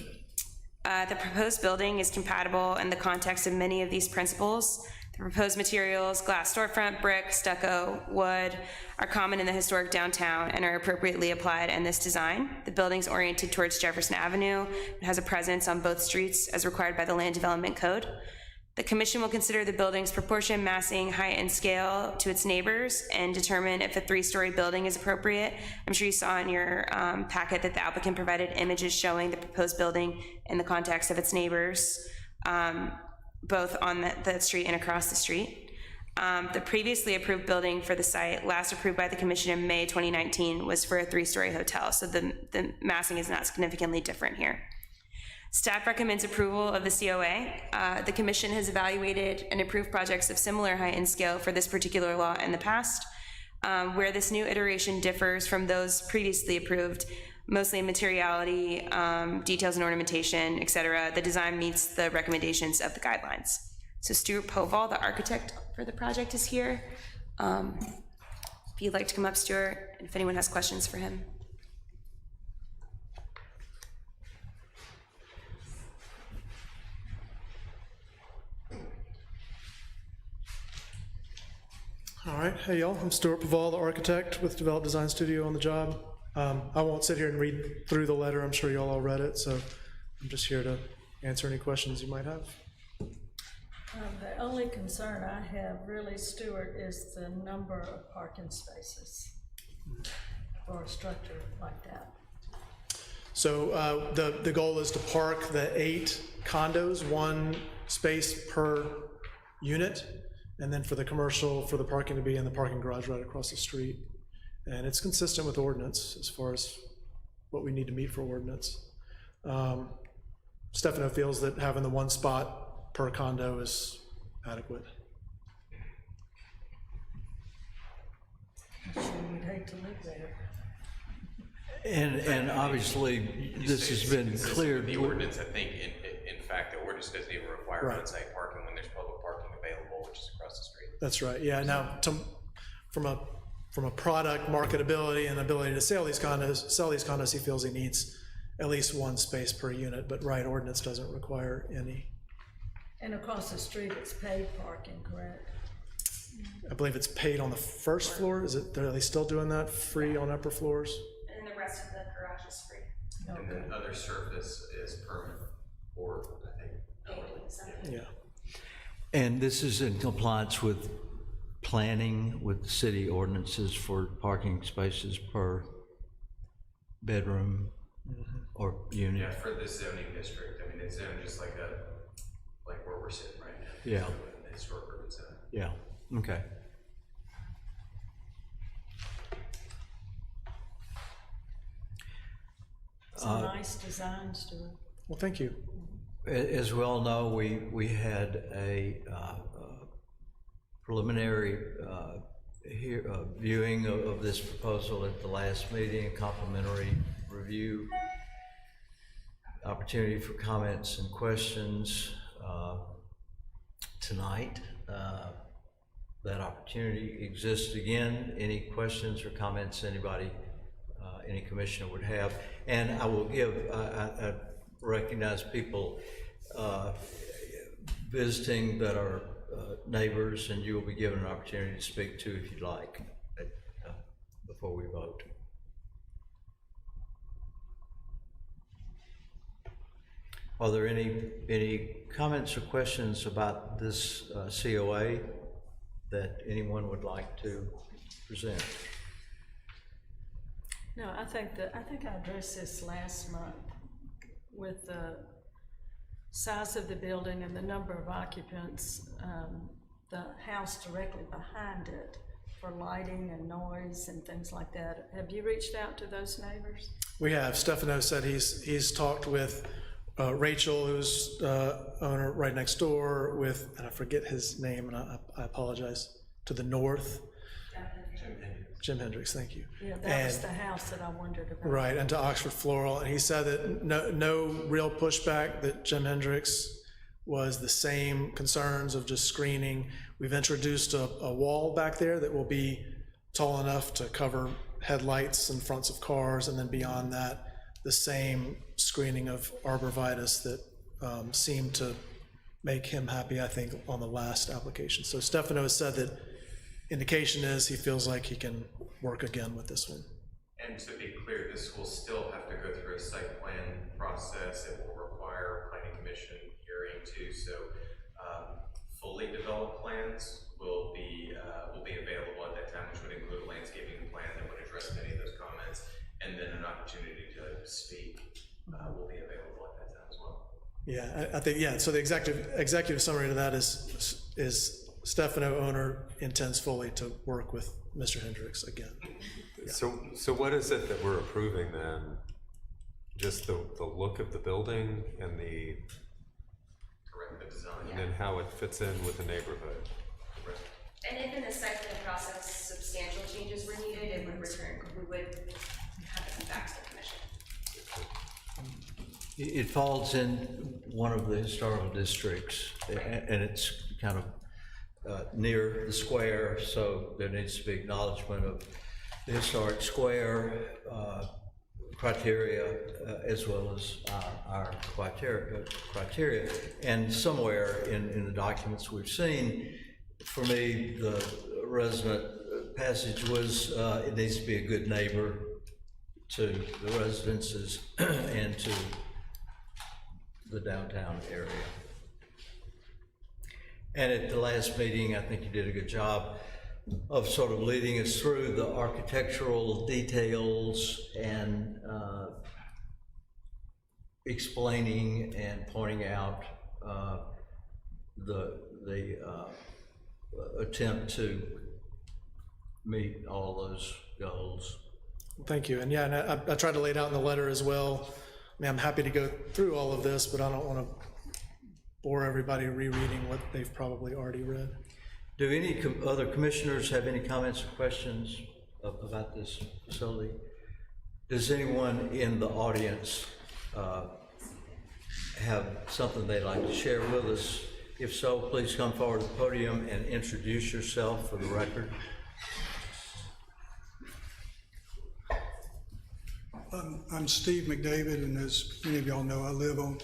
The proposed building is compatible in the context of many of these principles. The proposed materials, glass storefront, brick, stucco, wood, are common in the historic downtown and are appropriately applied in this design. The building's oriented towards Jefferson Avenue. It has a presence on both streets as required by the Land Development Code. The commission will consider the building's proportion, massing, height, and scale to its neighbors and determine if a 3-story building is appropriate. I'm sure you saw in your packet that the applicant provided images showing the proposed building in the context of its neighbors, both on the street and across the street. The previously approved building for the site, last approved by the commission in May 2019, was for a 3-story hotel, so the massing is not significantly different here. Staff recommends approval of the COA. The commission has evaluated and approved projects of similar height and scale for this particular law in the past. Where this new ituration differs from those previously approved, mostly in materiality, details and ornamentation, et cetera, the design meets the recommendations of the guidelines. So Stuart Poval, the architect for the project, is here. If you'd like to come up, Stuart, and if anyone has questions for him. All right, hey y'all, I'm Stuart Paval, the architect with Develop Design Studio on the job. I won't sit here and read through the letter, I'm sure y'all all read it, so I'm just here to answer any questions you might have. The only concern I have really, Stuart, is the number of parking spaces for a structure like that. So the goal is to park the 8 condos, 1 space per unit, and then for the commercial, for the parking to be in the parking garage right across the street. And it's consistent with ordinance as far as what we need to meet for ordinance. Stefano feels that having the 1 spot per condo is adequate. I'm sure we'd hate to live there. And obviously, this has been cleared. The ordinance, I think, in fact, the ordinance doesn't even require Right. on-site parking when there's public parking available, which is across the street. That's right, yeah. Now, from a product marketability and ability to sell these condos, he feels he needs at least 1 space per unit, but right, ordinance doesn't require any. And across the street, it's paid parking, correct? I believe it's paid on the first floor. Are they still doing that free on upper floors? And the rest of the garage is free. And then other surface is permanent, or I think. Yeah. And this is in compliance with planning, with the city ordinances for parking spaces per bedroom or unit? Yeah, for this zoning district, I mean, it's zoned just like where we're sitting right now. Yeah. So in the historic urban zone. Yeah, okay. It's a nice design, Stuart. Well, thank you. As we all know, we had a preliminary viewing of this proposal at the last meeting, a complimentary review, opportunity for comments and questions tonight. That opportunity exists again. Any questions or comments anybody, any commissioner would have? And I will give, I recognize people visiting that are neighbors, and you will be given an opportunity to speak to if you'd like before we vote. Are there any comments or questions about this COA that anyone would like to present? No, I think I addressed this last month with the size of the building and the number of occupants, the house directly behind it for lighting and noise and things like that. Have you reached out to those neighbors? We have. Stefano said he's talked with Rachel, who's owner right next door, with, and I forget his name, and I apologize, to the north. Jim Hendricks, thank you. Yeah, that was the house that I wondered about. Right, and to Oxford Floral, and he said that no real pushback, that Jim Hendricks was the same concerns of just screening. We've introduced a wall back there that will be tall enough to cover headlights and fronts of cars, and then beyond that, the same screening of arborvitae that seemed to make him happy, I think, on the last application. So Stefano has said that indication is he feels like he can work again with this one. And to be clear, this will still have to go through a site plan process. It will require a planning commission hearing too. So fully developed plans will be available at that time, which would include a landscaping plan that would address many of those comments, and then an opportunity to speak will be available at that time as well. Yeah, I think, yeah, so the executive summary to that is Stefano owner intends fully to work with Mr. Hendricks again. So what is it that we're approving then? Just the look of the building and the, Correct, the design. and then how it fits in with the neighborhood? And if in the site plan process substantial changes were needed, it would return, we would have it come back to the commission. It falls in one of the historical districts, and it's kind of near the square, so there needs to be acknowledgement of the historic square criteria as well as our criteria. And somewhere in the documents we've seen, for me, the resident passage was it needs to be a good neighbor to the residences and to the downtown area. And at the last meeting, I think you did a good job of sort of leading us through the architectural details and explaining and pointing out the attempt to meet all those goals. Thank you. And yeah, and I tried to lay it out in the letter as well. I mean, I'm happy to go through all of this, but I don't want to bore everybody rereading what they've probably already read. Do any other commissioners have any comments or questions about this facility? Does anyone in the audience have something they'd like to share with us? If so, please come forward to the podium and introduce yourself for the record. I'm Steve McDavid, and as many of y'all know, I live on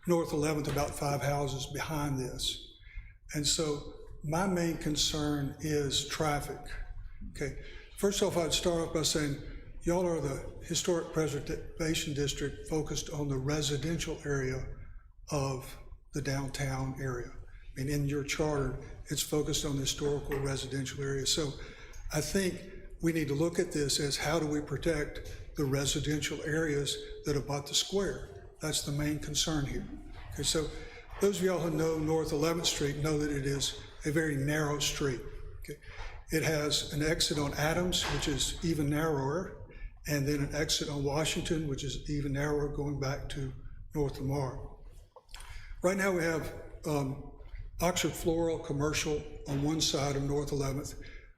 North 11th, about 5 houses behind this. And so my main concern is traffic. Okay, first off, I'd start off by saying, y'all are the Historic Preservation District focused on the residential area of the downtown area. I mean, in your charter, it's focused on the historical residential area. So I think we need to look at this as how do we protect the residential areas that abut the square. That's the main concern here. Okay, so those of y'all who know North 11th Street know that it is a very narrow street. Okay, it has an exit on Adams, which is even narrower, and then an exit on Washington, which is even narrower going back to North Lamar. Right now we have Oxford Floral Commercial on one side of North 11th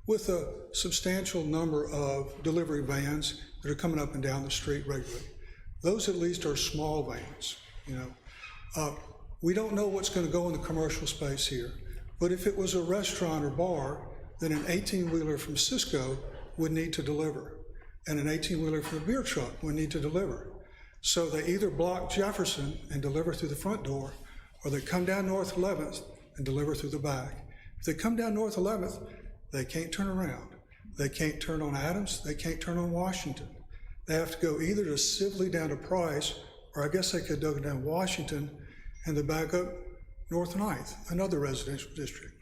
with a substantial number of delivery vans that are coming up and down the street regularly. Those at least are small vans, you know. We don't know what's going to go in the commercial space here, but if it was a restaurant or bar, then an 18-wheeler from Cisco would need to deliver, and an 18-wheeler from the beer truck would need to deliver. So they either block Jefferson and deliver through the front door, or they come down North 11th and deliver through the back. If they come down North 11th, they can't turn around. They can't turn on Adams, they can't turn on Washington. They have to go either to Sibley down to Price, or I guess they could go down Washington and then back up North 9th, another residential district.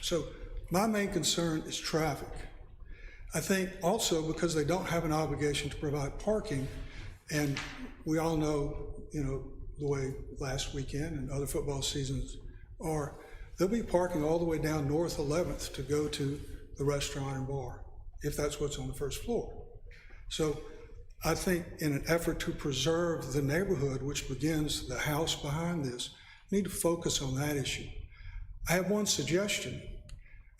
So my main concern is traffic. I think also because they don't have an obligation to provide parking, and we all know, you know, the way last weekend and other football seasons are, they'll be parking all the way down North 11th to go to the restaurant and bar, if that's what's on the first floor. So I think in an effort to preserve the neighborhood, which begins the house behind this, we need to focus on that issue. I have one suggestion,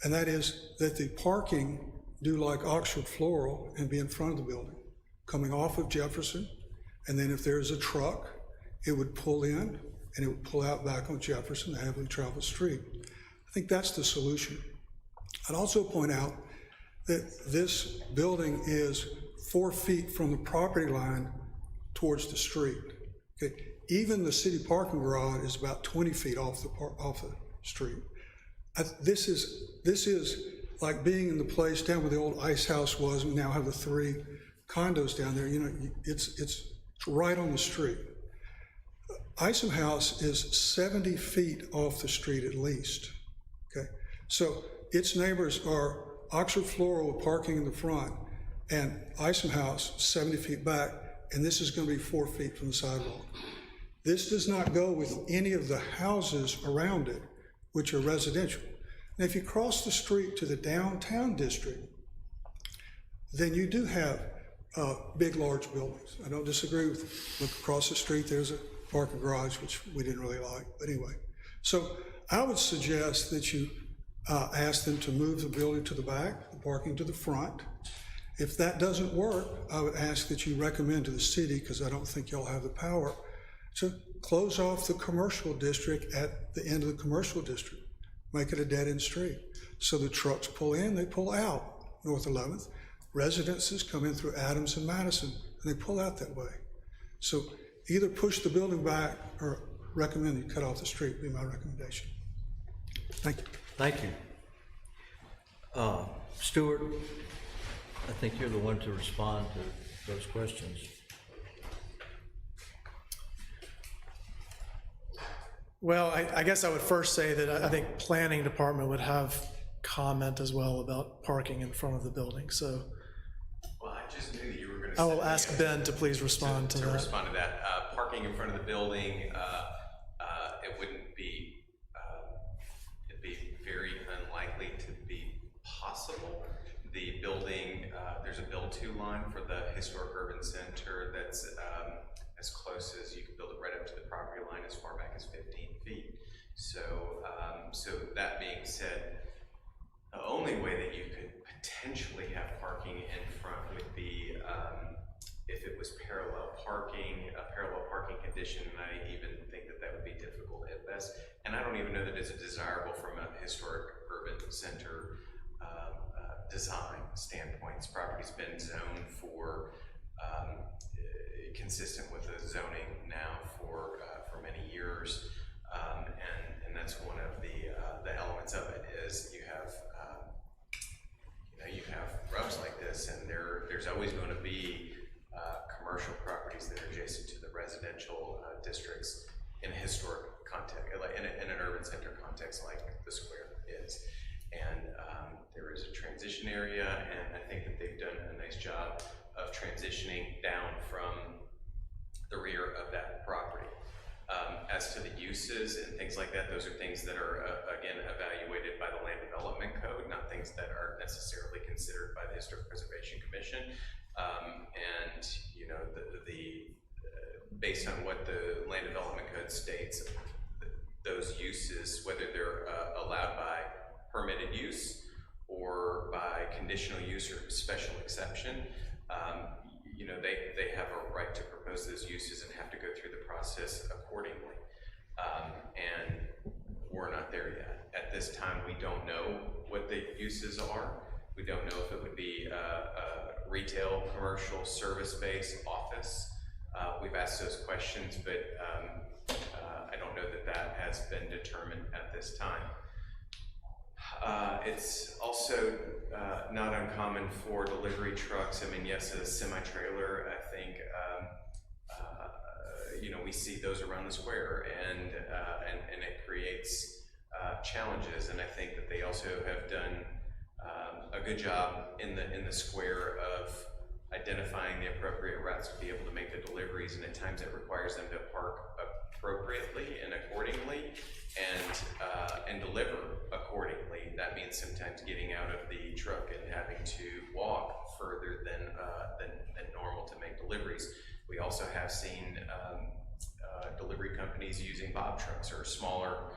and that is that the parking do like Oxford Floral and be in front of the building, coming off of Jefferson, and then if there's a truck, it would pull in and it would pull out back on Jefferson, the heavily traveled street. I think that's the solution. I'd also point out that this building is 4 feet from the property line towards the street. Okay, even the city parking garage is about 20 feet off the street. This is like being in the place down where the old ice house was. We now have the 3 condos down there. You know, it's right on the street. Isom House is 70 feet off the street at least. Okay, so its neighbors are Oxford Floral with parking in the front, and Isom House 70 feet back, and this is going to be 4 feet from the sidewalk. This does not go with any of the houses around it, which are residential. And if you cross the street to the downtown district, then you do have big, large buildings. I don't disagree with, look across the street, there's a parking garage, which we didn't really like, but anyway. So I would suggest that you ask them to move the building to the back, the parking to the front. If that doesn't work, I would ask that you recommend to the city, because I don't think y'all have the power, to close off the commercial district at the end of the commercial district. Make it a dead-end street. So the trucks pull in, they pull out North 11th. Residences come in through Adams and Madison, and they pull out that way. So either push the building back or recommend you cut off the street, would be my recommendation. Thank you. Thank you. Stuart, I think you're the one to respond to those questions. Well, I guess I would first say that I think planning department would have comment as well about parking in front of the building, so. Well, I just knew that you were going to. I will ask Ben to please respond to that. To respond to that, parking in front of the building, it wouldn't be, it'd be very unlikely to be possible. The building, there's a build-to line for the historic urban center that's as close as you can build it right up to the property line, as far back as 15 feet. So, so that being said, the only way that you could potentially have parking in front would be if it was parallel parking, a parallel parking condition, and I even think that that would be difficult at best. And I don't even know that it's desirable from a historic urban center design standpoint. This property's been zoned for consistent with the zoning now for many years, and that's one of the elements of it is you have you have rubs like this, and there's always going to be commercial properties that are adjacent to the residential districts in a historic context, like in an urban center context like the square is. And there is a transition area, and I think that they've done a nice job of transitioning down from the rear of that property. As to the uses and things like that, those are things that are, again, evaluated by the Land Development Code, not things that are necessarily considered by the Historic Preservation Commission. And, you know, based on what the Land Development Code states, those uses, whether they're allowed by permitted use or by conditional use or special exception, you know, they have a right to propose those uses and have to go through the process accordingly. And we're not there yet. At this time, we don't know what the uses are. We don't know if it would be a retail, commercial, service-based, office. We've asked those questions, but I don't know that that has been determined at this time. It's also not uncommon for delivery trucks. I mean, yes, a semi-trailer, I think, you know, we see those around the square, and it creates challenges. And I think that they also have done a good job in the square of identifying the appropriate routes to be able to make the deliveries, and at times it requires them to park appropriately and accordingly, and deliver accordingly. That means sometimes getting out of the truck and having to walk further than normal to make deliveries. We also have seen delivery companies using bob trucks or smaller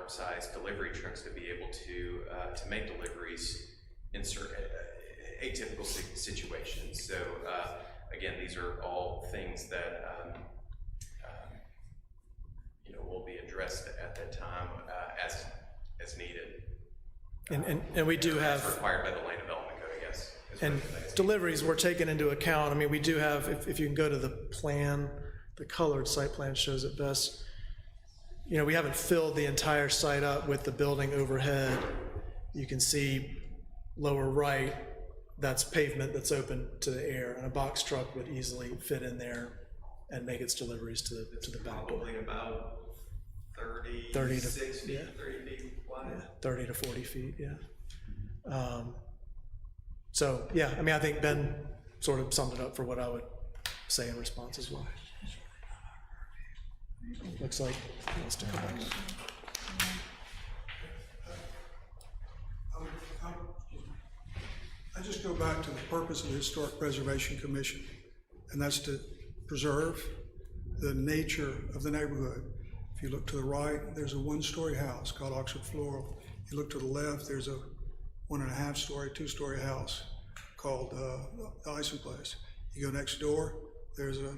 size delivery trucks to be able to make deliveries in certain atypical situations. So again, these are all things that you know, will be addressed at that time as needed. And we do have. As required by the Land Development Code, I guess. And deliveries were taken into account. I mean, we do have, if you can go to the plan, the colored site plan shows it best. You know, we haven't filled the entire site up with the building overhead. You can see lower right, that's pavement that's open to the air, and a box truck would easily fit in there and make its deliveries to the back door. Probably about 30 to 30 feet wide. Yeah, 30 to 40 feet, yeah. So, yeah, I mean, I think Ben sort of summed it up for what I would say in response as well. Looks like he wants to come back. just go back to the purpose of the Historic Preservation Commission, and that's to preserve the nature of the neighborhood. If you look to the right, there's a one-story house called Oxford Floral. You look to the left, there's a 1.5-story, 2-story house called the Ison Place. You go next door, there's a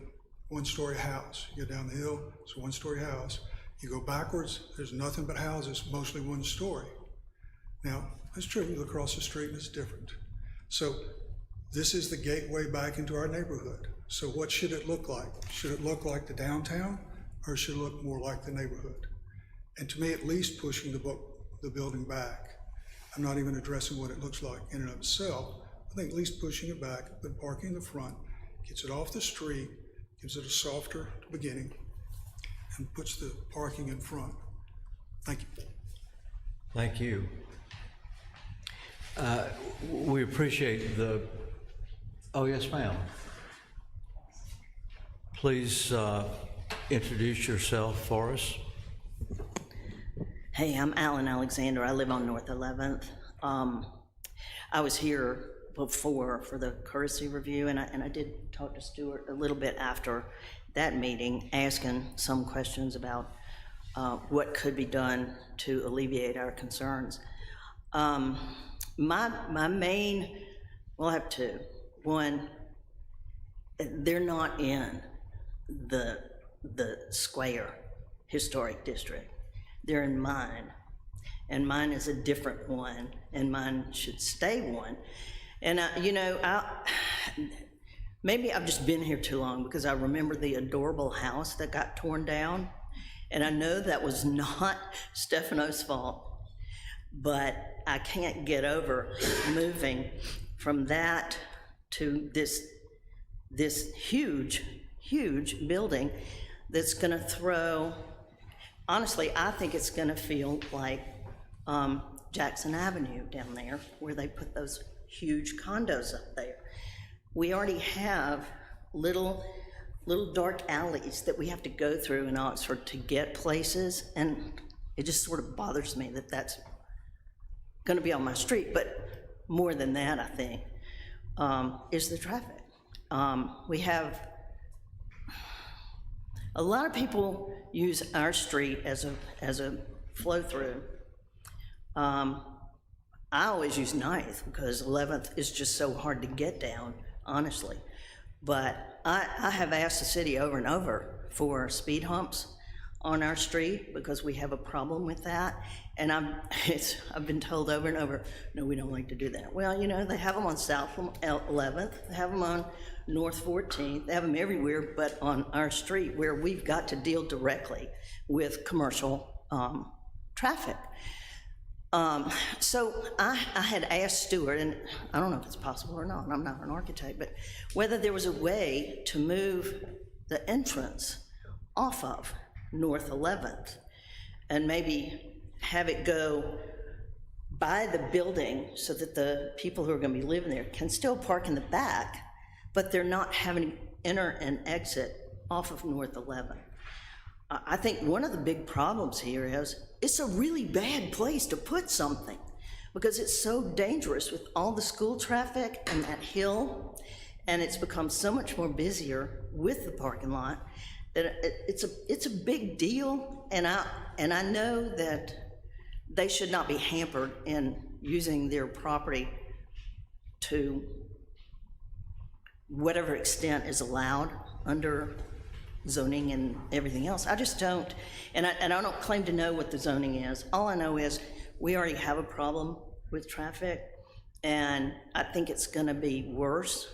1-story house. You go down the hill, it's a 1-story house. You go backwards, there's nothing but houses, mostly 1-story. Now, that's true, you look across the street and it's different. So this is the gateway back into our neighborhood. So what should it look like? Should it look like the downtown, or should it look more like the neighborhood? And to me, at least pushing the building back. I'm not even addressing what it looks like in and of itself. I think at least pushing it back, but parking in the front, gets it off the street, gives it a softer beginning, and puts the parking in front. Thank you. Thank you. We appreciate the, oh, yes, ma'am. Please introduce yourself for us. Hey, I'm Alan Alexander. I live on North 11th. I was here before for the courtesy review, and I did talk to Stuart a little bit after that meeting, asking some questions about what could be done to alleviate our concerns. My main, well, I have two. One, they're not in the Square Historic District. They're in mine, and mine is a different one, and mine should stay one. And you know, maybe I've just been here too long, because I remember the adorable house that got torn down, and I know that was not Stefano's fault, but I can't get over moving from that to this huge building that's gonna throw, honestly, I think it's gonna feel like Jackson Avenue down there, where they put those huge condos up there. We already have little dark alleys that we have to go through in Oxford to get places, and it just sort of bothers me that that's gonna be on my street. But more than that, I think, is the traffic. We have a lot of people use our street as a flow through. I always use 9th because 11th is just so hard to get down, honestly. But I have asked the city over and over for speed humps on our street because we have a problem with that. And I've been told over and over, no, we don't like to do that. Well, you know, they have them on South 11th, they have them on North 14th, they have them everywhere but on our street, where we've got to deal directly with commercial traffic. So I had asked Stuart, and I don't know if it's possible or not, I'm not an architect, but whether there was a way to move the entrance off of North 11th and maybe have it go by the building so that the people who are going to be living there can still park in the back, but they're not having to enter and exit off of North 11th. I think one of the big problems here is it's a really bad place to put something because it's so dangerous with all the school traffic and that hill, and it's become so much more busier with the parking lot that it's a big deal, and I know that they should not be hampered in using their property to whatever extent is allowed under zoning and everything else. I just don't, and I don't claim to know what the zoning is. All I know is we already have a problem with traffic, and I think it's gonna be worse.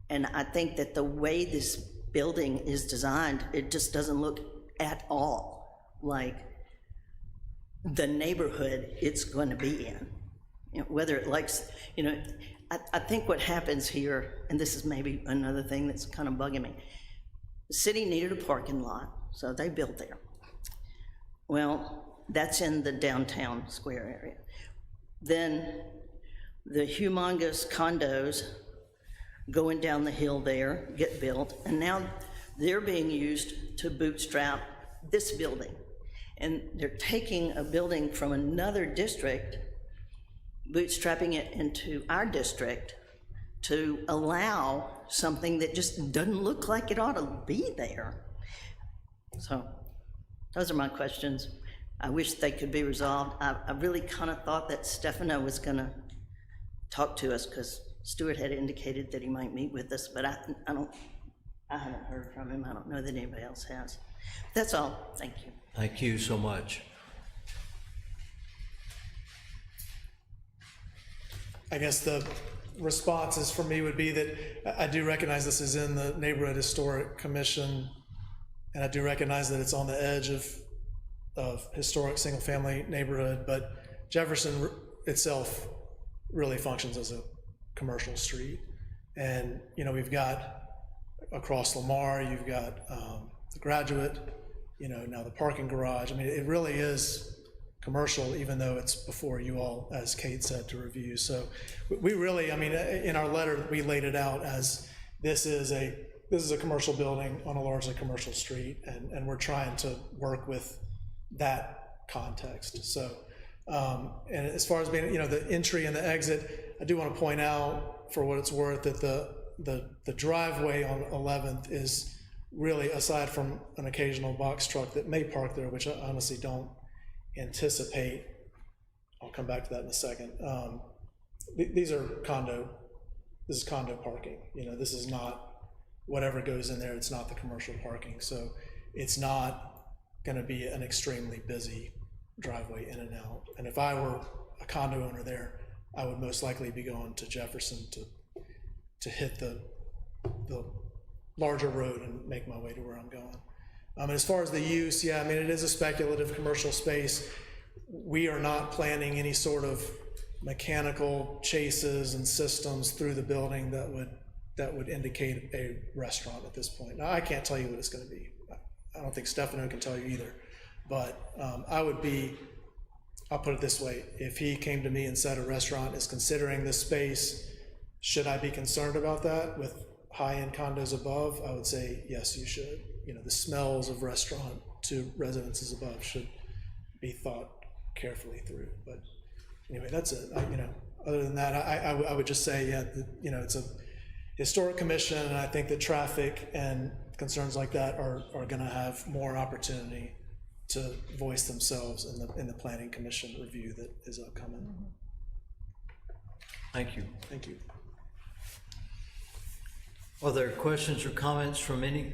And I think that the way this building is designed, it just doesn't look at all like the neighborhood it's going to be in. You know, whether it likes, you know, I think what happens here, and this is maybe another thing that's kind of bugging me, the city needed a parking lot, so they built there. Well, that's in the downtown square area. Then the humongous condos going down the hill there get built, and now they're being used to bootstrap this building. And they're taking a building from another district bootstrapping it into our district to allow something that just doesn't look like it ought to be there. So those are my questions. I wish they could be resolved. I really kind of thought that Stefano was gonna talk to us because Stuart had indicated that he might meet with us, but I haven't heard from him. I don't know that anybody else has. That's all. Thank you. Thank you so much. I guess the responses for me would be that I do recognize this is in the Neighborhood Historic Commission, and I do recognize that it's on the edge of historic single-family neighborhood, but Jefferson itself really functions as a commercial street. And, you know, we've got across Lamar, you've got the Graduate, you know, now the parking garage. I mean, it really is commercial, even though it's before you all, as Kate said, to review. So we really, I mean, in our letter, we laid it out as this is a commercial building on a largely commercial street, and we're trying to work with that context. So, and as far as being, you know, the entry and the exit, I do want to point out, for what it's worth, that the driveway on 11th is really, aside from an occasional box truck that may park there, which I honestly don't anticipate. I'll come back to that in a second. These are this is condo parking. You know, this is not whatever goes in there. It's not the commercial parking. So it's not going to be an extremely busy driveway in and out. And if I were a condo owner there, I would most likely be going to Jefferson to hit the larger road and make my way to where I'm going. And as far as the use, yeah, I mean, it is a speculative commercial space. We are not planning any sort of mechanical chases and systems through the building that would indicate a restaurant at this point. Now, I can't tell you what it's going to be. I don't think Stefano can tell you either. But I'll put it this way, if he came to me and said a restaurant is considering this space, should I be concerned about that with high-end condos above? I would say, yes, you should. You know, the smells of restaurant to residences above should be thought carefully through. But anyway, that's it. You know, other than that, I would just say, yeah, you know, it's a historic commission, and I think that traffic and concerns like that are going to have more opportunity to voice themselves in the planning commission review that is upcoming. Thank you. Thank you. Are there questions or comments from any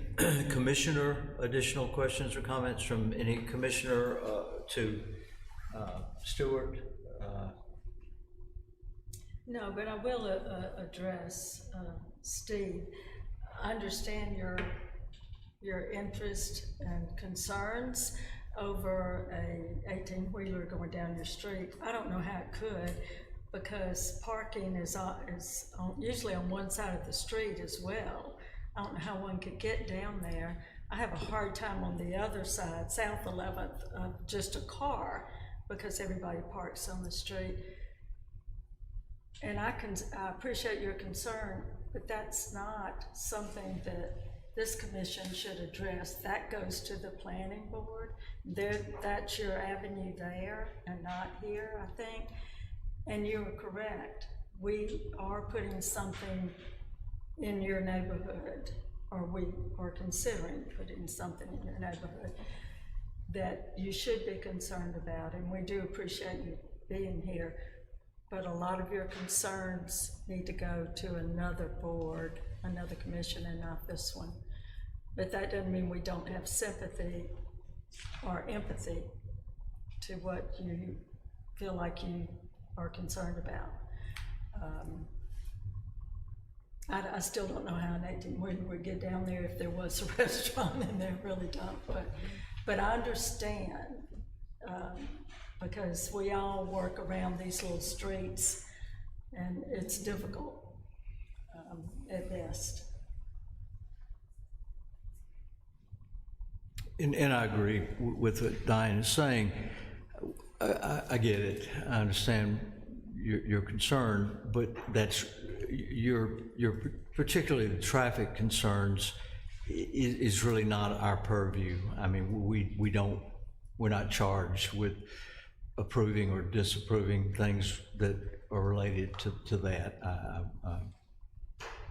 commissioner, additional questions or comments from any commissioner to Stuart? No, but I will address Steve. I understand your interest and concerns over a 18-wheeler going down your street. I don't know how it could, because parking is usually on one side of the street as well. I don't know how one could get down there. I have a hard time on the other side, South 11th, just a car, because everybody parks on the street. And I appreciate your concern, but that's not something that this commission should address. That goes to the planning board. That's your avenue there and not here, I think. And you are correct. We are putting something in your neighborhood, or we are considering putting something in your neighborhood that you should be concerned about, and we do appreciate you being here. But a lot of your concerns need to go to another board, another commission, and not this one. But that doesn't mean we don't have sympathy or empathy to what you feel like you are concerned about. I still don't know how an 18-wheeler would get down there if there was a restaurant in there, really don't. But I understand, because we all work around these little streets, and it's difficult at best. And I agree with what Diane is saying. I get it. I understand your concern, but that's your particularly the traffic concerns is really not our purview. I mean, we're not charged with approving or disapproving things that are related to that. I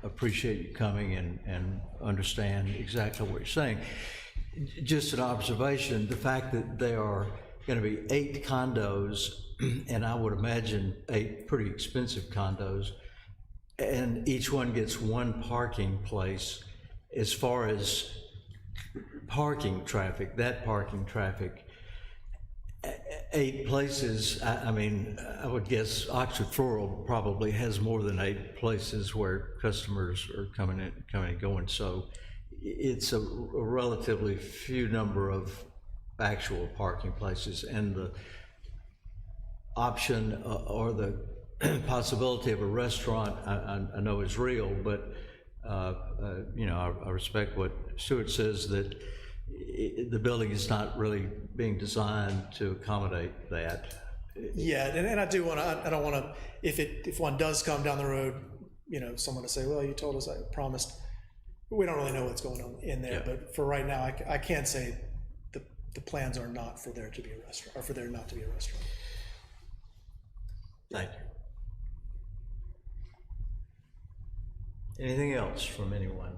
appreciate you coming and understand exactly what you're saying. Just an observation, the fact that there are going to be 8 condos, and I would imagine 8 pretty expensive condos, and each one gets 1 parking place. As far as parking traffic, that parking traffic, 8 places, I mean, I would guess Oxford Floral probably has more than 8 places where customers are coming and going. So it's a relatively few number of actual parking places, and the option or the possibility of a restaurant, I know is real, but you know, I respect what Stuart says, that the building is not really being designed to accommodate that. Yeah, and I do want to, I don't want to, if one does come down the road, you know, someone to say, well, you told us, I promised. We don't really know what's going on in there, but for right now, I can't say the plans are not for there to be a restaurant, or for there not to be a restaurant. Thank you. Anything else from anyone?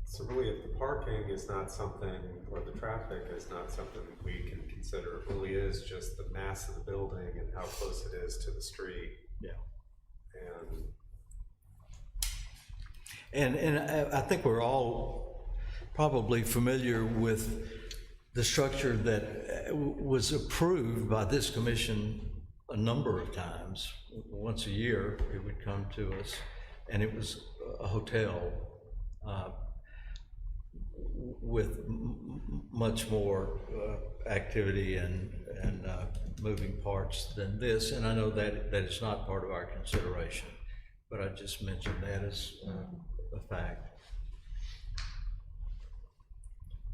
So really, if the parking is not something, or the traffic is not something we can consider, it really is just the mass of the building and how close it is to the street. Yeah. And I think we're all probably familiar with the structure that was approved by this commission a number of times. Once a year, it would come to us, and it was a hotel with much more activity and moving parts than this. And I know that is not part of our consideration, but I just mentioned that as a fact.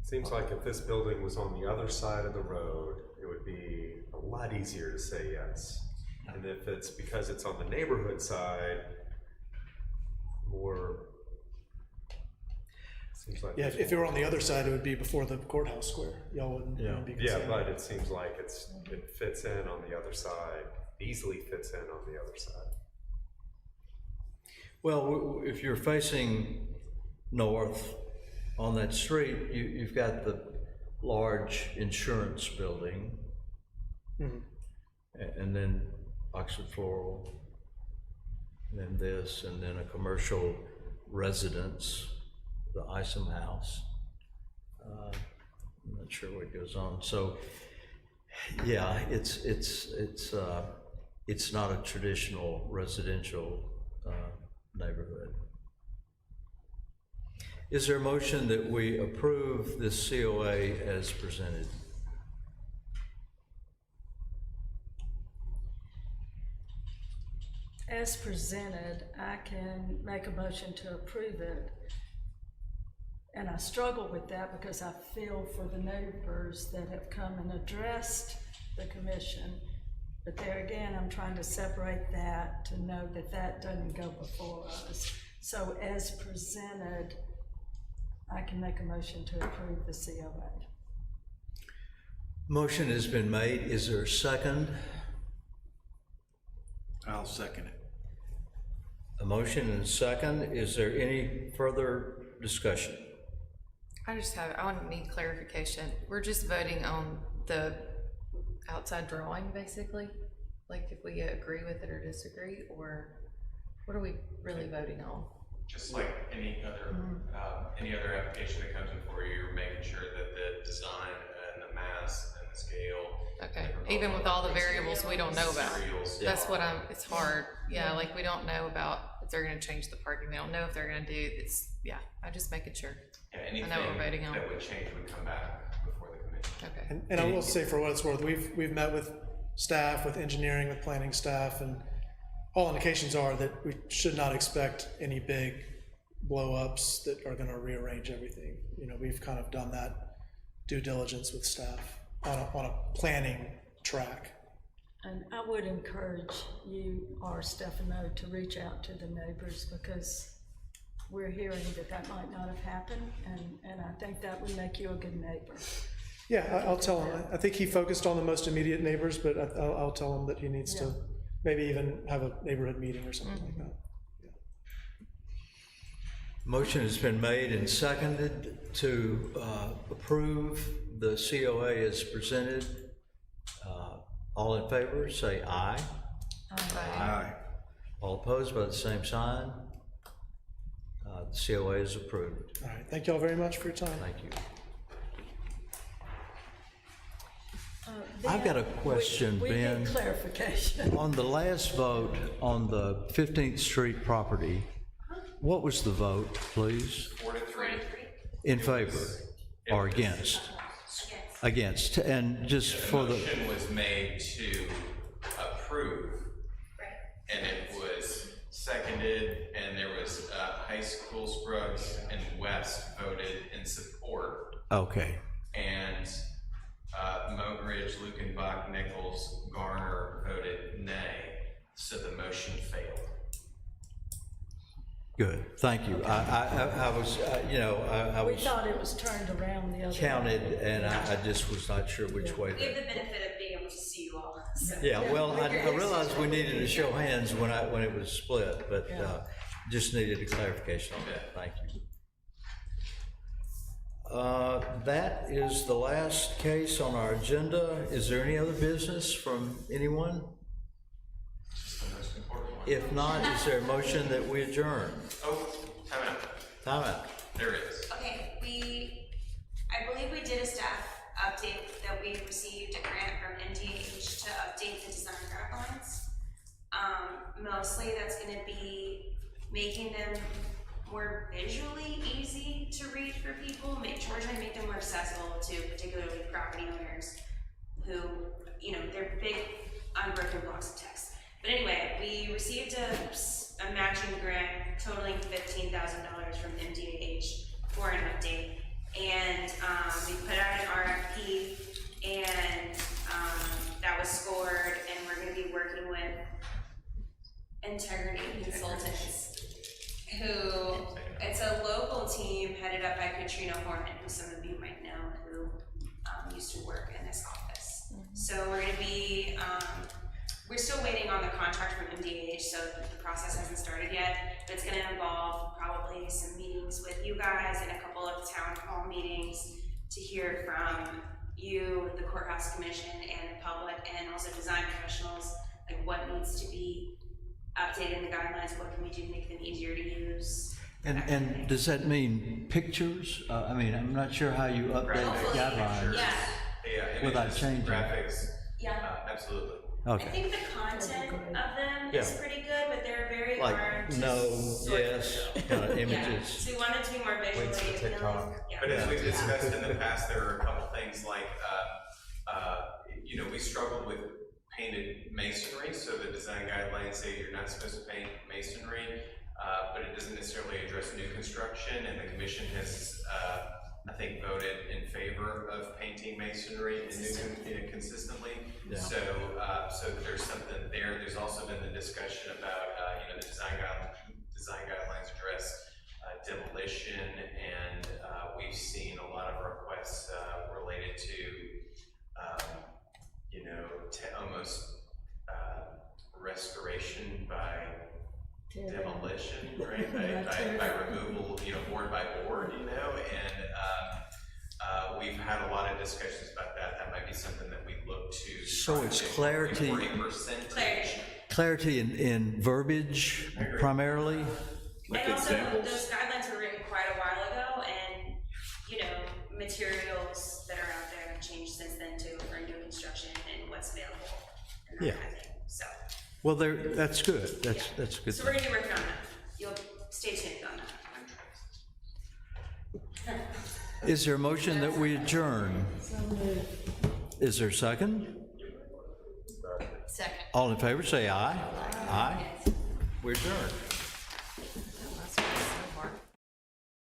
seems like if this building was on the other side of the road, it would be a lot easier to say yes. And if it's because it's on the neighborhood side, more, seems like. Yeah, if it were on the other side, it would be before the courthouse square. Y'all wouldn't be Yeah, concerned. but it seems like it fits in on the other side, easily fits in on the other side. Well, if you're facing north on that street, you've got the large insurance building, and then Oxford Floral, and then this, and then a commercial residence, the Isom House. I'm not sure what goes on. So, yeah, it's not a traditional residential neighborhood. Is there a motion that we approve this COA as presented? As presented, I can make a motion to approve it. And I struggle with that because I feel for the neighbors that have come and addressed the commission. But there again, I'm trying to separate that to know that that doesn't go before us. So as presented, I can make a motion to approve the COA. Motion has been made. Is there a second? I'll second it. A motion and a second. Is there any further discussion? I need clarification. We're just voting on the outside drawing, basically? Like if we agree with it or disagree, or what are we really voting on? Just like any other application that comes before you, you're making sure that the design and the mass and the scale. Okay, even with all the variables we don't know about. That's what it's hard. Yeah, like we don't know about if they're gonna change the parking. They don't know if they're gonna do, I'm just making sure. Yeah, anything I know what we're voting on. that would change would come back before the commission. Okay. And I will say, for what it's worth, we've met with staff, with engineering, with planning staff, and all indications are that we should not expect any big blow-ups that are gonna rearrange everything. You know, we've kind of done that due diligence with staff on a planning track. And I would encourage you or Stefano to reach out to the neighbors, because we're hearing that might not have happened, and I think that would make you a good neighbor. Yeah, I'll tell him. I think he focused on the most immediate neighbors, but I'll tell him that he needs to maybe even have a neighborhood meeting or something like that. Motion has been made and seconded to approve the COA as presented. All in favor, say aye. Aye. All opposed by the same sign. The COA is approved. All right, thank you all very much for your time. Thank you. I've got a question, We Ben. need clarification. On the last vote on the 15th Street property, what was the vote, please? 4-3. In favor or against? Against. And just for the, Motion was made to approve, and it was seconded, and there was High School, Scruggs, and West voted in support, okay. and Mogridge, Lukenbach, Nichols, Garner voted nay, so the motion failed. Good, thank you. I was, I We was thought it was turned around the other way. counted, and I just was not sure which way. We have the benefit of being able to see you all, so. Yeah, well, I realized we needed to show hands when it was split, but just needed a clarification on that. Thank you. That is the last case on our agenda. Is there any other business from anyone? If not, is there a motion that we adjourn? Oh, time out. Time out. There is. Okay, I believe we did a staff update that we received a grant from NDH to update the design guidelines. Mostly that's gonna be making them more visually easy to read for people. We're trying to make them more accessible to particularly property owners who, they're big unbroken blocks of text. But anyway, we received a matching grant totaling $15,000 from MDH for an update. And we put out an RFP, and that was scored, and we're gonna be working with Integrity Consultants, who, it's a local team headed up by Katrina Horman, who some of you might know, who used to work in this office. So we're gonna be, we're still waiting on the contract from MDH, so the process hasn't started yet, but it's gonna involve probably some meetings with you guys and a couple of town hall meetings to hear from you, the courthouse commission, and the public, and also design professionals, like what needs to be updated in the guidelines, what can we do to make them easier to use. And does that mean pictures? I'm not sure how you update the Hopefully, guidelines Yeah, without images, changing. graphics. Yeah. Absolutely. I Okay. think the content of them is Yeah. pretty good, but they're very Like hard to no, sort yes, through. kind of Yeah, images. so we wanted to be more visually Links to appealing. TikTok. Yeah. But as we've discussed in the past, there are a couple things like, we struggled with painted masonry, so the design guidelines say you're not supposed to paint masonry, but it doesn't necessarily address new construction, and the commission has, I think, voted in favor of painting masonry consistently. Yeah. So there's something there. There's also been the discussion about, the design guidelines address demolition, and we've seen a lot of requests related to, almost restoration by demolition, right? By removal, board by board, and we've had a lot of discussions about that. That might be something that we look to. So it's clarity. 40%. Clarity in verbiage primarily? And also, those guidelines were written quite a while ago, and, materials that are out there have changed since then too, for new construction and what's available and that Yeah. kind of thing, so. Well, that's good. That's a good So we're thing. gonna be working on that. You'll stay tuned on that. Is there a motion that we adjourn? Is there a second? Second. All in favor, say aye. Aye. We adjourn.